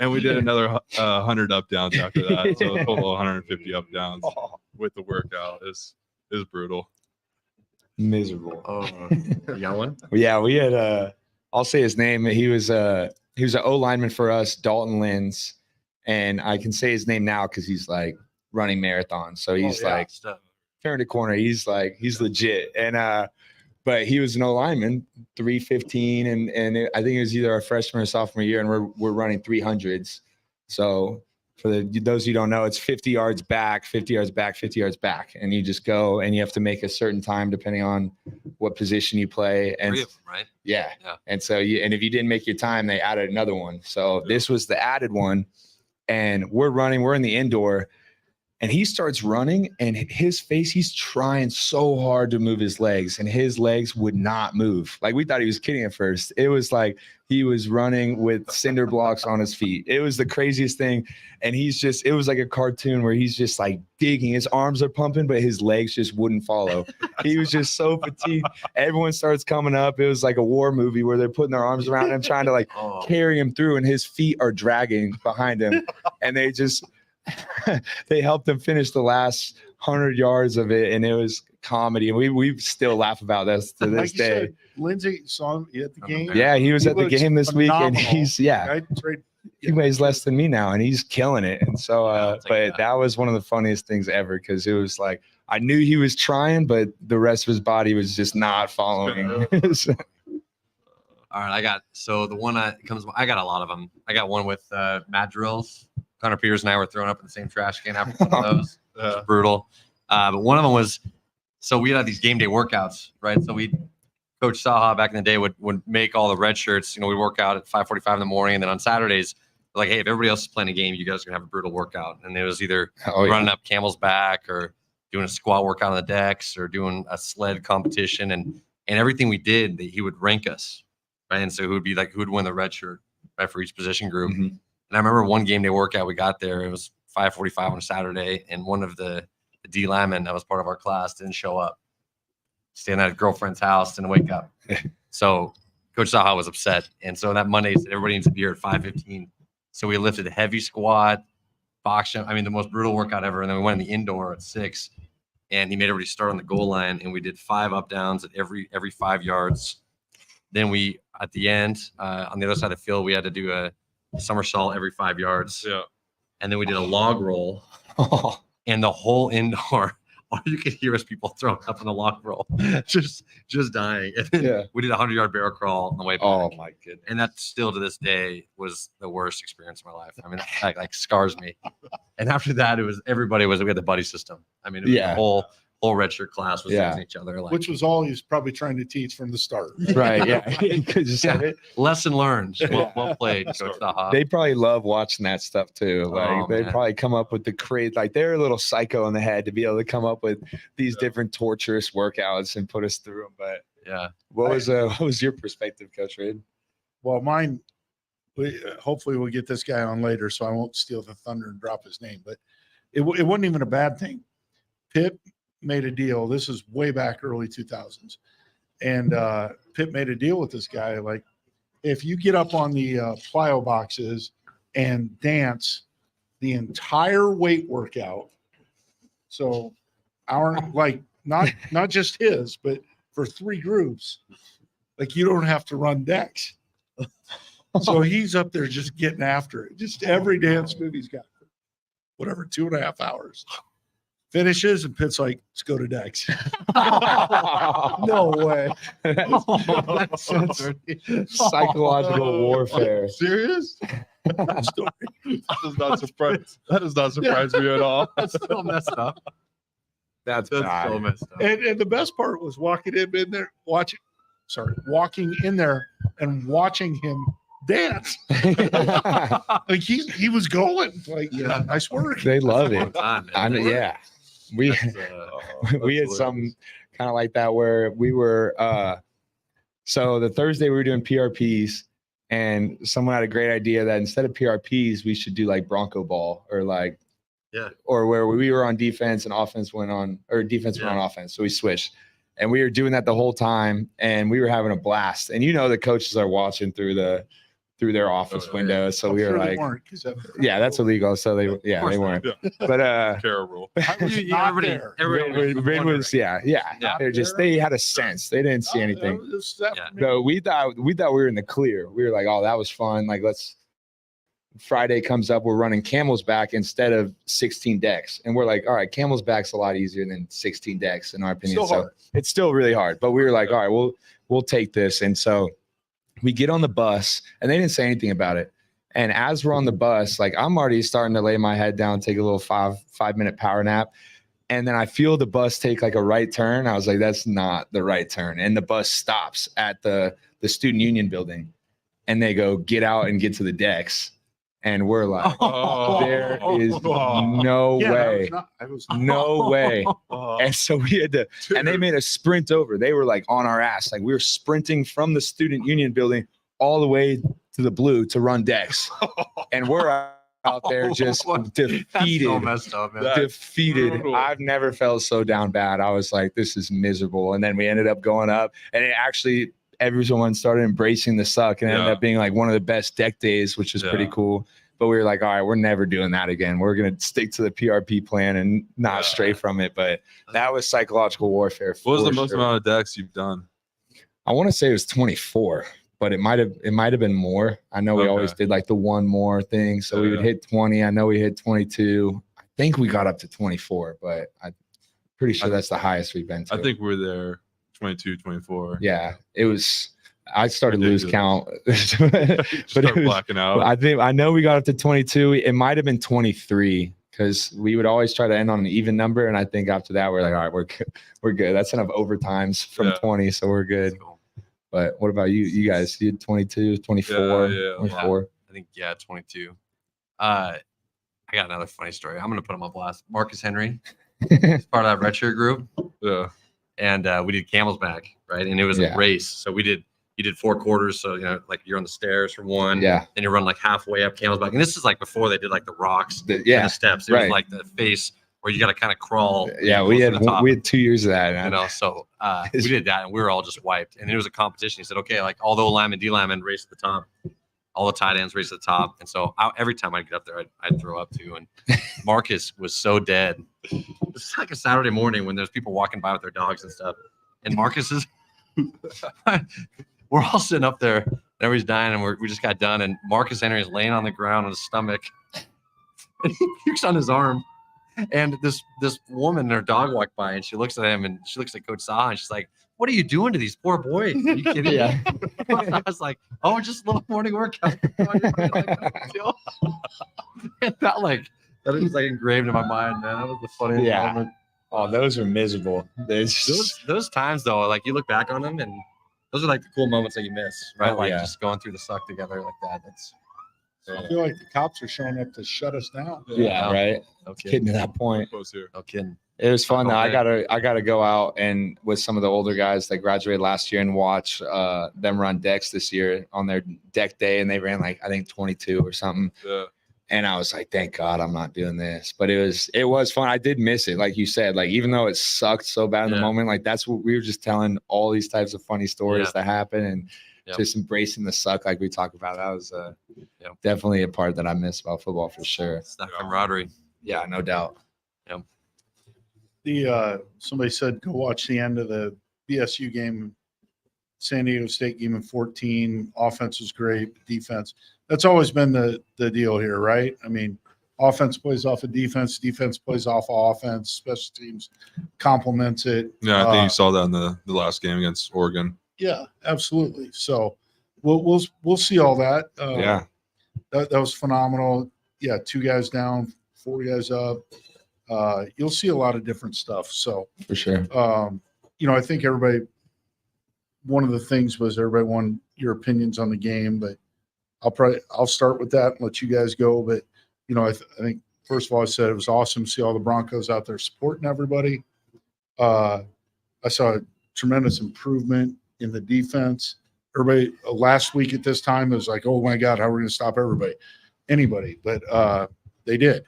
And we did another 100 up downs after that, so a total of 150 up downs with the workout. It was brutal. Miserable. You got one? Yeah, we had I'll say his name. He was an O lineman for us, Dalton Lins, and I can say his name now because he's like running marathons. So he's like turn the corner. He's legit. And but he was an O lineman, 315, and I think it was either our freshman or sophomore year, and we're running 300s. So for those who don't know, it's 50 yards back, 50 yards back, 50 yards back, and you just go, and you have to make a certain time depending on what position you play. And 3 of them, right? Yeah. And so if you didn't make your time, they added another one. So this was the added one, and we're in the indoor, and he starts running, and his face, he's trying so hard to move his legs, and his legs would not move. Like, we thought he was kidding at first. It was like he was running with cinder blocks on his feet. It was the craziest thing. And it was like a cartoon where he's just like digging. His arms are pumping, but his legs just wouldn't follow. He was just so fatigued. Everyone starts coming up. It was like a war movie where they're putting their arms around him, trying to like carry him through, and his feet are dragging behind him. And they helped him finish the last 100 yards of it, and it was comedy. And we still laugh about this to this day. Said, Lindsay saw him at the game. Yeah, he was at the game this week, and phenomenal. He weighs less than me now, and he's killing it. And so, but that was one of the funniest things ever, because it was like I knew he was trying, but the rest of his body was just not following. All right, I got a lot of them. I got one with Matt Drills. Connor Peters and I were thrown up in the same trash can after one of those. It was brutal. But one of them was, so we had these game day workouts, right? So Coach Saha back in the day would make all the red shirts. You know, we work out at 5:45 in the morning, and then on Saturdays, like, hey, if everybody else is playing a game, you guys are gonna have a brutal workout. And it was either running up Camel's Back or doing a squat workout on the decks or doing a sled competition, and everything we did, he would rank us, right? And so who would be like, who would win the red shirt, right, for each position group. And I remember one game day workout we got there. It was 5:45 on a Saturday, and one of the D linemen that was part of our class didn't show up. Staying at a girlfriend's house, didn't wake up. So Coach Saha was upset, and so that Monday said everybody needs to be here at 5:15. So we lifted a heavy squat, box jump. I mean, the most brutal workout ever. And then we went in the indoor at 6, and he made everybody start on the goal line, and we did 5 up downs at every 5 yards. Then we, at the end, on the other side of the field, we had to do a somersault every 5 yards. Yeah. And then we did a log roll, and the whole indoor, all you could hear is people throwing up on the log roll, just dying. And then we did a 100-yard barrel crawl on the way back. Oh my goodness! And that still to this day was the worst experience of my life. I mean, that like scars me. And after that, we had the buddy system. I mean, it was the whole redshirt class was using each other, like, which was all he was probably trying to teach from the start. Right? Yeah. Lesson learned. Well played, Coach Saha. They probably love watching that stuff too. Like they probably come up with the like they're a little psycho in the head to be able to come up with these different torturous workouts and put us through them. But what was your perspective, Coach Reed? Well, mine. Hopefully we'll get this guy on later, so I won't steal the thunder and drop his name. But it wasn't even a bad thing. Pitt made a deal. This is way back early 2000s. And Pitt made a deal with this guy. Like, if you get up on the plyo boxes and dance the entire weight workout, so not just his, but for 3 groups, like, you don't have to run decks. So he's up there just getting after it. Just every dance move he's got, whatever, 2.5 hours. Finishes, and Pitt's like, let's go to decks. No way. That's psychological warfare. Serious? That does not surprise me at all. That's still messed up. That's so messed up. And the best part was walking in there and watching him dance. Like he was going. Like, nice work. They love it. We had some kind of like that where we were so the Thursday we were doing PRPs, and someone had a great idea that instead of PRPs we should do like Bronco ball, or like or where we were on defense and offense went on, or defense went on offense, so we switched. And we were doing that the whole time, and we were having a blast. And the coaches are watching through their office window. So we were like, that's illegal. So they weren't. Yeah. But terrible. Everybody was they had a sense. They didn't see anything. No, we thought we were in the clear. We were like, oh, that was fun. Like, Friday comes up, we're running Camel's Back instead of 16 decks. And we're like, all right, Camel's Back's a lot easier than 16 decks in our opinion. So it's still really hard. But we were like, all right, we'll take this. And so we get on the bus, and they didn't say anything about it. And as we're on the bus, like, I'm already starting to lay my head down, take a little 5-minute power nap. And then I feel the bus take like a right turn. I was like, that's not the right turn. And the bus stops at the student union building, and they go, get out and get to the decks. And we're like, there is no way. No way. And so we had to, and they made us sprint over. They were like on our ass. Like, we were sprinting from the student union building all the way to the blue to run decks. And we're out there just defeated. That's so messed up, man. Defeated. Brutal. I've never felt so down bad. I was like, this is miserable. And then we ended up going up, and it actually, everyone started embracing the suck, and it ended up being like one of the best deck days, which is pretty cool. But we were like, all right, we're never doing that again. We're going to stick to the PRP plan and not stray from it. But that was psychological warfare. What was the most amount of decks you've done? I want to say it was 24, but it might have been more. I know we always did like the one more thing. So we would hit 20. I know we hit 22. I think we got up to 24, but I'm pretty sure that's the highest we've been to. I think we're there 22, 24. Yeah, it was. I started to lose count. But blacking out. I know we got up to 22. It might have been 23, because we would always try to end on an even number. And I think after that, we're like, all right, we're good. That's enough overtimes from 20, so we're good. But what about you? You guys, you had 22, 24, Yeah. 24. I think 22. I got another funny story. I'm gonna put him on blast. Marcus Henry, he's part of that redshirt group. Yeah. And we did Camel's Back, right? And it was a race. So you did 4 quarters. So like you're on the stairs for one. Yeah. Then you run like halfway up Camel's Back. And this is like before they did like the rocks and Yeah. the steps. It was like the face where you got to kind of crawl. Yeah, we had 2 years of that. You know, so we did that and we were all just wiped. And it was a competition. He said, okay, like all the linemen, D linemen race to the top. All the tight ends race to the top. And so every time I'd get up there, I'd throw up too. And Marcus was so dead. It's like a Saturday morning when there's people walking by with their dogs and stuff. And Marcus is, we're all sitting up there. And everybody's dying. And we just got done. And Marcus Henry is laying on the ground on his stomach. And he pukes on his arm. And this woman and her dog walked by and she looks at him and she looks at Coach Saha and she's like, what are you doing to these poor boys? Are you kidding me? I was like, oh, just a little morning workout. And that is like engraved in my mind, man. That was the funniest moment. Oh, those are miserable. Those times though, like you look back on them and those are like the cool moments that you miss, right? Just going through the suck together like that. I feel like the cops are showing up to shut us down. Yeah, right. Okay. Getting to that point. No kidding. It was fun though. I gotta go out and with some of the older guys that graduated last year and watch them run decks this year on their deck day, and they ran like I think 22 or something. Yeah. And I was like, thank God I'm not doing this. But it was fun. I did miss it, like you said. Like even though it sucked so bad in the moment, like that's what we were just telling all these types of funny stories that happen and just embracing the suck like we talked about. That was definitely a part that I miss about football for sure. It's that camaraderie. Yeah, no doubt. Somebody said go watch the end of the BSU game, San Diego State game in 14. Offense was great, defense. That's always been the deal here, right? I mean, offense plays off of defense, defense plays off of offense, special teams complements it. Yeah, I think you saw that in the last game against Oregon. Yeah, absolutely. So we'll see all that. That was phenomenal. Yeah, 2 guys down, 4 guys up. You'll see a lot of different stuff. So for sure. I think one of the things was everybody wanted your opinions on the game, but I'll start with that and let you guys go. But, I think first of all, I said it was awesome to see all the Broncos out there supporting everybody. I saw a tremendous improvement in the defense. Everybody last week at this time, it was like, oh my God, how are we going to stop anybody? But they did.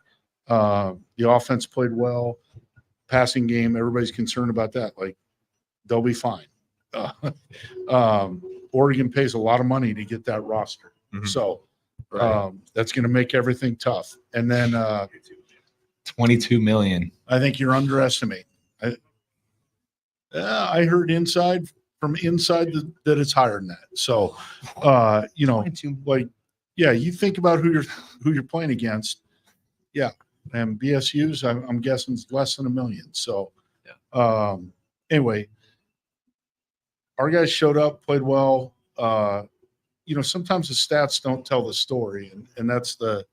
The offense played well, passing game. Everybody's concerned about that. Like they'll be fine. Oregon pays a lot of money to get that roster. Mm-hmm. So that's going to make everything tough. And then 22 million. I think you're underestimating. I heard from inside that it's higher than that. So, you think about who you're playing against. Yeah. And BSU's, I'm guessing it's less than $1 million. So, anyway, our guys showed up, played well. Sometimes the stats don't tell the story, and that's the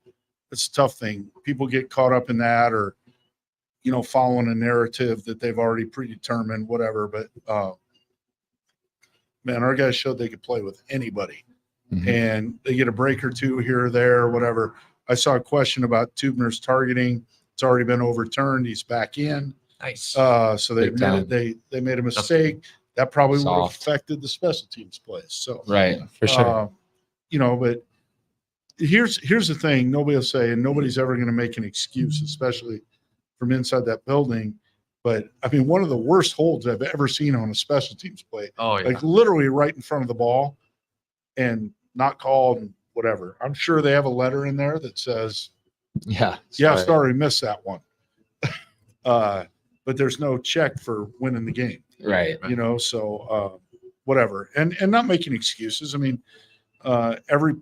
tough thing. People get caught up in that, or following a narrative that they've already predetermined, whatever. But man, our guys showed they could play with anybody, and they get a break or two here or there, or whatever. I saw a question about Tubner's targeting. It's already been overturned. He's back in. Nice. So they made a mistake. That probably would have affected the special teams plays. So right, for sure. But here's the thing. Nobody will say, and nobody's ever going to make an excuse, especially from inside that building. But I mean, one of the worst holds I've ever seen on a special teams play. Oh yeah. Like literally right in front of the ball, and not called and whatever. I'm sure they have a letter in there that says, sorry, missed that one. But there's no check for winning the game. Right. So whatever. And not making excuses. I mean, every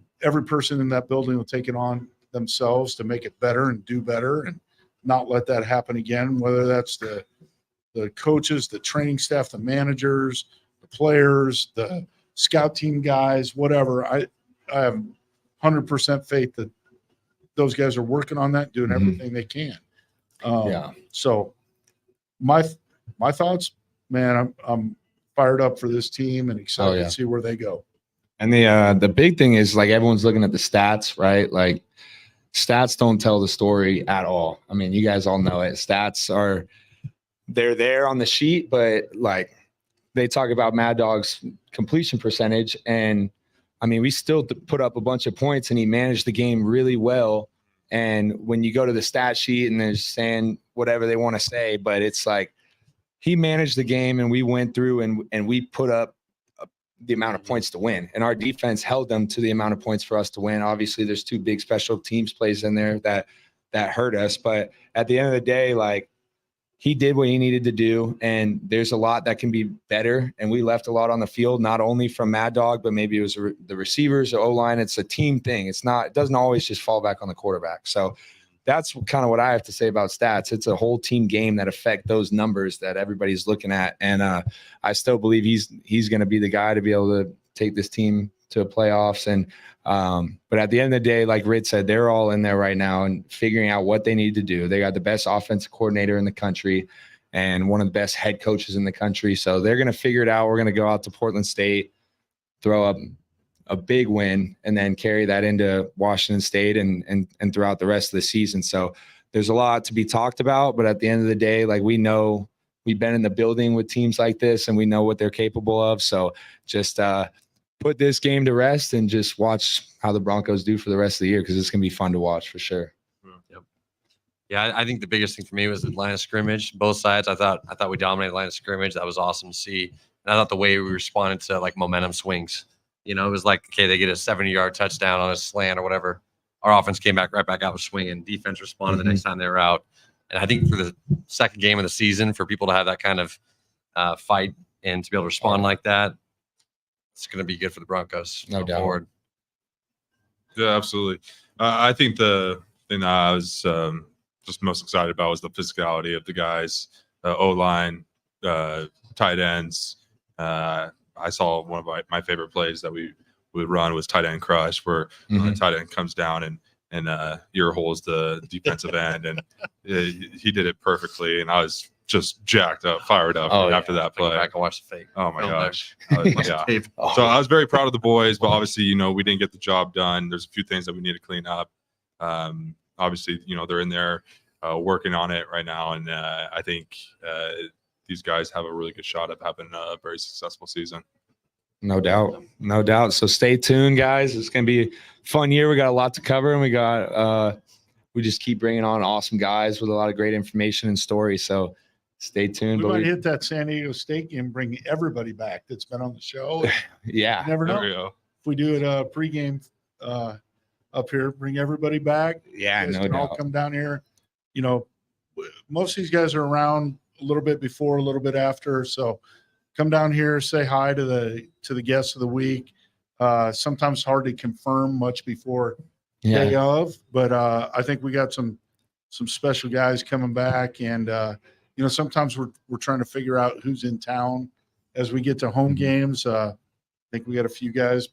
person in that building will take it on themselves to make it better and do better and not let that happen again, whether that's the coaches, the training staff, the managers, the players, the scout team guys, whatever. I have 100% faith that those guys are working on that, doing everything they can. So my thoughts, man, I'm fired up for this team and excited to see where they go. And the big thing is, like, everyone's looking at the stats, right? Like, stats don't tell the story at all. I mean, you guys all know it. Stats they're there on the sheet, but like they talk about Mad Dog's completion percentage. And I mean, we still put up a bunch of points and he managed the game really well. And when you go to the stat sheet and they're saying whatever they want to say, but it's like he managed the game and we went through and we put up the amount of points to win. And our defense held them to the amount of points for us to win. Obviously, there's 2 big special teams plays in there that hurt us. But at the end of the day, like, he did what he needed to do, and there's a lot that can be better. And we left a lot on the field, not only from Mad Dog, but maybe it was the receivers, the O-line. It's a team thing. It doesn't always just fall back on the quarterback. So that's kind of what I have to say about stats. It's a whole team game that affect those numbers that everybody's looking at. And I still believe he's going to be the guy to be able to take this team to playoffs. And but at the end of the day, like Rid said, they're all in there right now and figuring out what they need to do. They got the best offensive coordinator in the country and one of the best head coaches in the country. So they're going to figure it out. We're going to go out to Portland State, throw up a big win, and then carry that into Washington State and throughout the rest of the season. So there's a lot to be talked about, but at the end of the day, like, we know we've been in the building with teams like this and we know what they're capable of. So just put this game to rest and just watch how the Broncos do for the rest of the year, because it's going to be fun to watch for sure. Yep. Yeah, I think the biggest thing for me was the line of scrimmage. Both sides, I thought we dominated line of scrimmage. That was awesome to see. And I thought the way we responded to, like, momentum swings, it was like, okay, they get a 70-yard touchdown on a slant or whatever. Our offense came right back out with swinging. Defense responded the next time they were out. And I think for the second game of the season, for people to have that kind of fight and to be able to respond like that, it's going to be good for the Broncos. No doubt. Forward. Yeah, absolutely. I think the thing that I was just most excited about was the physicality of the guys, O-line, tight ends. I saw one of my favorite plays that we would run was tight end crush, where the tight end comes down and ear holes the defensive end, and he did it perfectly. And I was just jacked up, fired up after that play. I can watch the fake. Oh my gosh. So I was very proud of the boys, but obviously, we didn't get the job done. There's a few things that we need to clean up. Obviously, they're in there working on it right now. And I think these guys have a really good shot at having a very successful season. No doubt. No doubt. So stay tuned, guys. It's going to be a fun year. We got a lot to cover, and we just keep bringing on awesome guys with a lot of great information and stories. So stay tuned. We might hit that San Diego State game, bring everybody back that's been on the show. Yeah. You never know. If we do it pregame up here, bring everybody back. Yeah, no doubt. All come down here. Most of these guys are around a little bit before, a little bit after. So come down here, say hi to the guests of the week. Sometimes hard to confirm much before day of, but I think we got some special guys coming back, and sometimes we're trying to figure out who's in town as we get to home games. I think we got a few guys.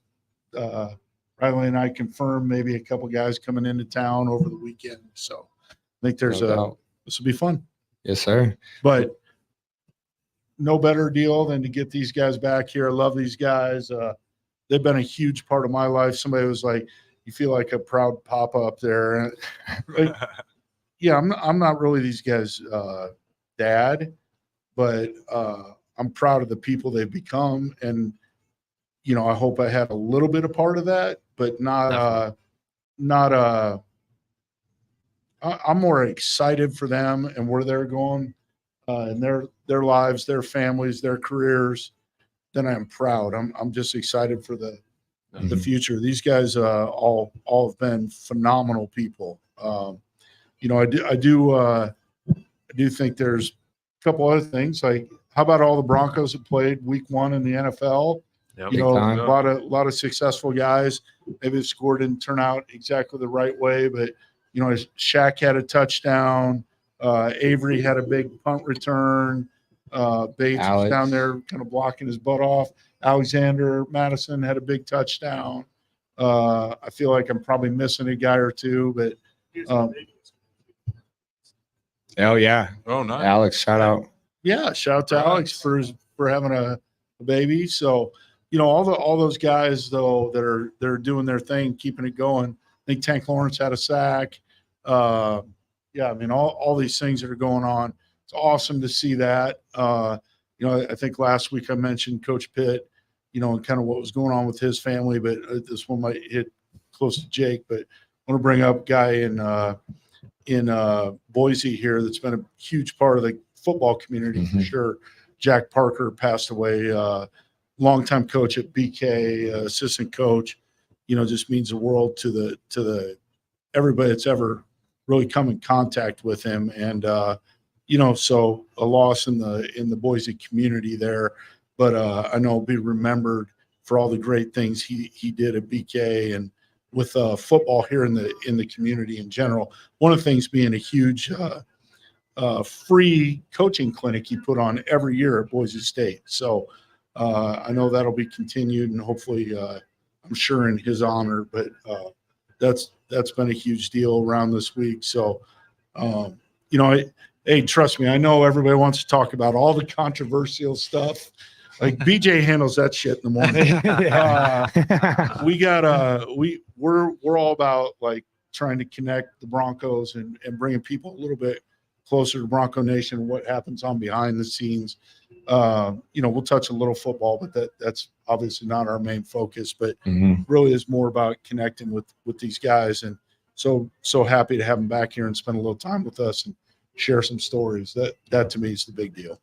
Riley and I confirmed maybe a couple guys coming into town over the weekend. So I think this will be fun. Yes, sir. But no better deal than to get these guys back here. I love these guys. They've been a huge part of my life. Somebody was like, you feel like a proud papa up there. Like, yeah, I'm not really these guys' dad, but I'm proud of the people they've become. And, I hope I had a little bit of part of that, but I'm more excited for them and where they're going and their lives, their families, their careers than I'm proud. I'm just excited for the future. These guys all have been phenomenal people. I do think there's a couple other things, like how about all the Broncos that played week 1 in the NFL? Yep. A lot of successful guys. Maybe the score didn't turn out exactly the right way, but Shaq had a touchdown. Avery had a big punt return. Bates was down there kind of blocking his butt off. Alexander Madison had a big touchdown. I feel like I'm probably missing a guy or two, but oh yeah. Oh, nice. Alex, shout out. Yeah, shout out to Alex for having a baby. So, all those guys though that are doing their thing, keeping it going. I think Tank Lawrence had a sack. All these things that are going on. It's awesome to see that. I think last week I mentioned Coach Pitt, and kind of what was going on with his family, but this one might hit close to Jake. But I want to bring up a guy in Boise here that's been a huge part of the football community for sure. Jack Parker passed away. Longtime coach at BK, assistant coach. Just means the world to the everybody that's ever really come in contact with him. And so a loss in the Boise community there. But I know he'll be remembered for all the great things he did at BK and with football here in the community in general. One of the things being a huge free coaching clinic he put on every year at Boise State. So I know that'll be continued, and hopefully I'm sure in his honor. But that's been a huge deal around this week. So hey, trust me, I know everybody wants to talk about all the controversial stuff. Like BJ handles that shit in the morning. We're all about like trying to connect the Broncos and bringing people a little bit closer to Bronco Nation and what happens on behind the scenes. We'll touch a little football, but that's obviously not our main focus, but really is more about connecting with these guys. And so happy to have them back here and spend a little time with us and share some stories. That to me is the big deal.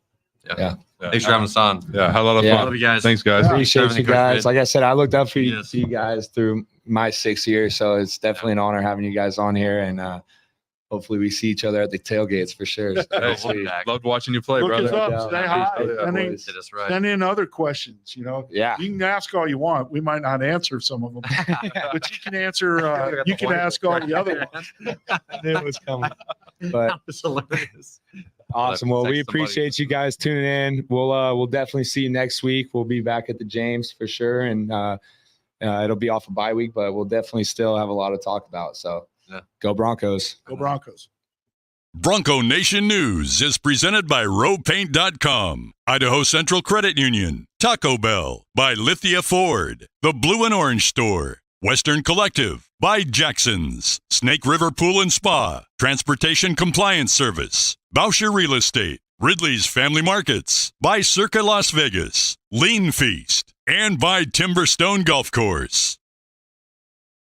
Yeah. Thanks for having us on. Yeah, had a lot of fun. Love you guys. Thanks, guys. Appreciate you guys. Like I said, I looked up for you guys through my 6 years, so it's definitely an honor having you guys on here, and hopefully we see each other at the tailgates for sure. Loved watching you play, Look brother. us up, stay high. Send in other questions. Yeah, you can ask all you want. We might not answer some of them, but you can answer. You can ask all the other ones. It was coming, but that was hilarious. Awesome. Well, we appreciate you guys tuning in. We'll definitely see you next week. We'll be back at the James for sure, and it'll be off a bye week, but we'll definitely still have a lot to talk about. So go Broncos. Go Broncos. Bronco Nation News is presented by RowPaint.com, Idaho Central Credit Union, Taco Bell, by Lithia Ford, The Blue and Orange Store, Western Collective, by Jackson's, Snake River Pool and Spa, Transportation Compliance Service, Bauscher Real Estate, Ridley's Family Markets, by Circa Las Vegas, Lean Feast, and by Timberstone Golf Course.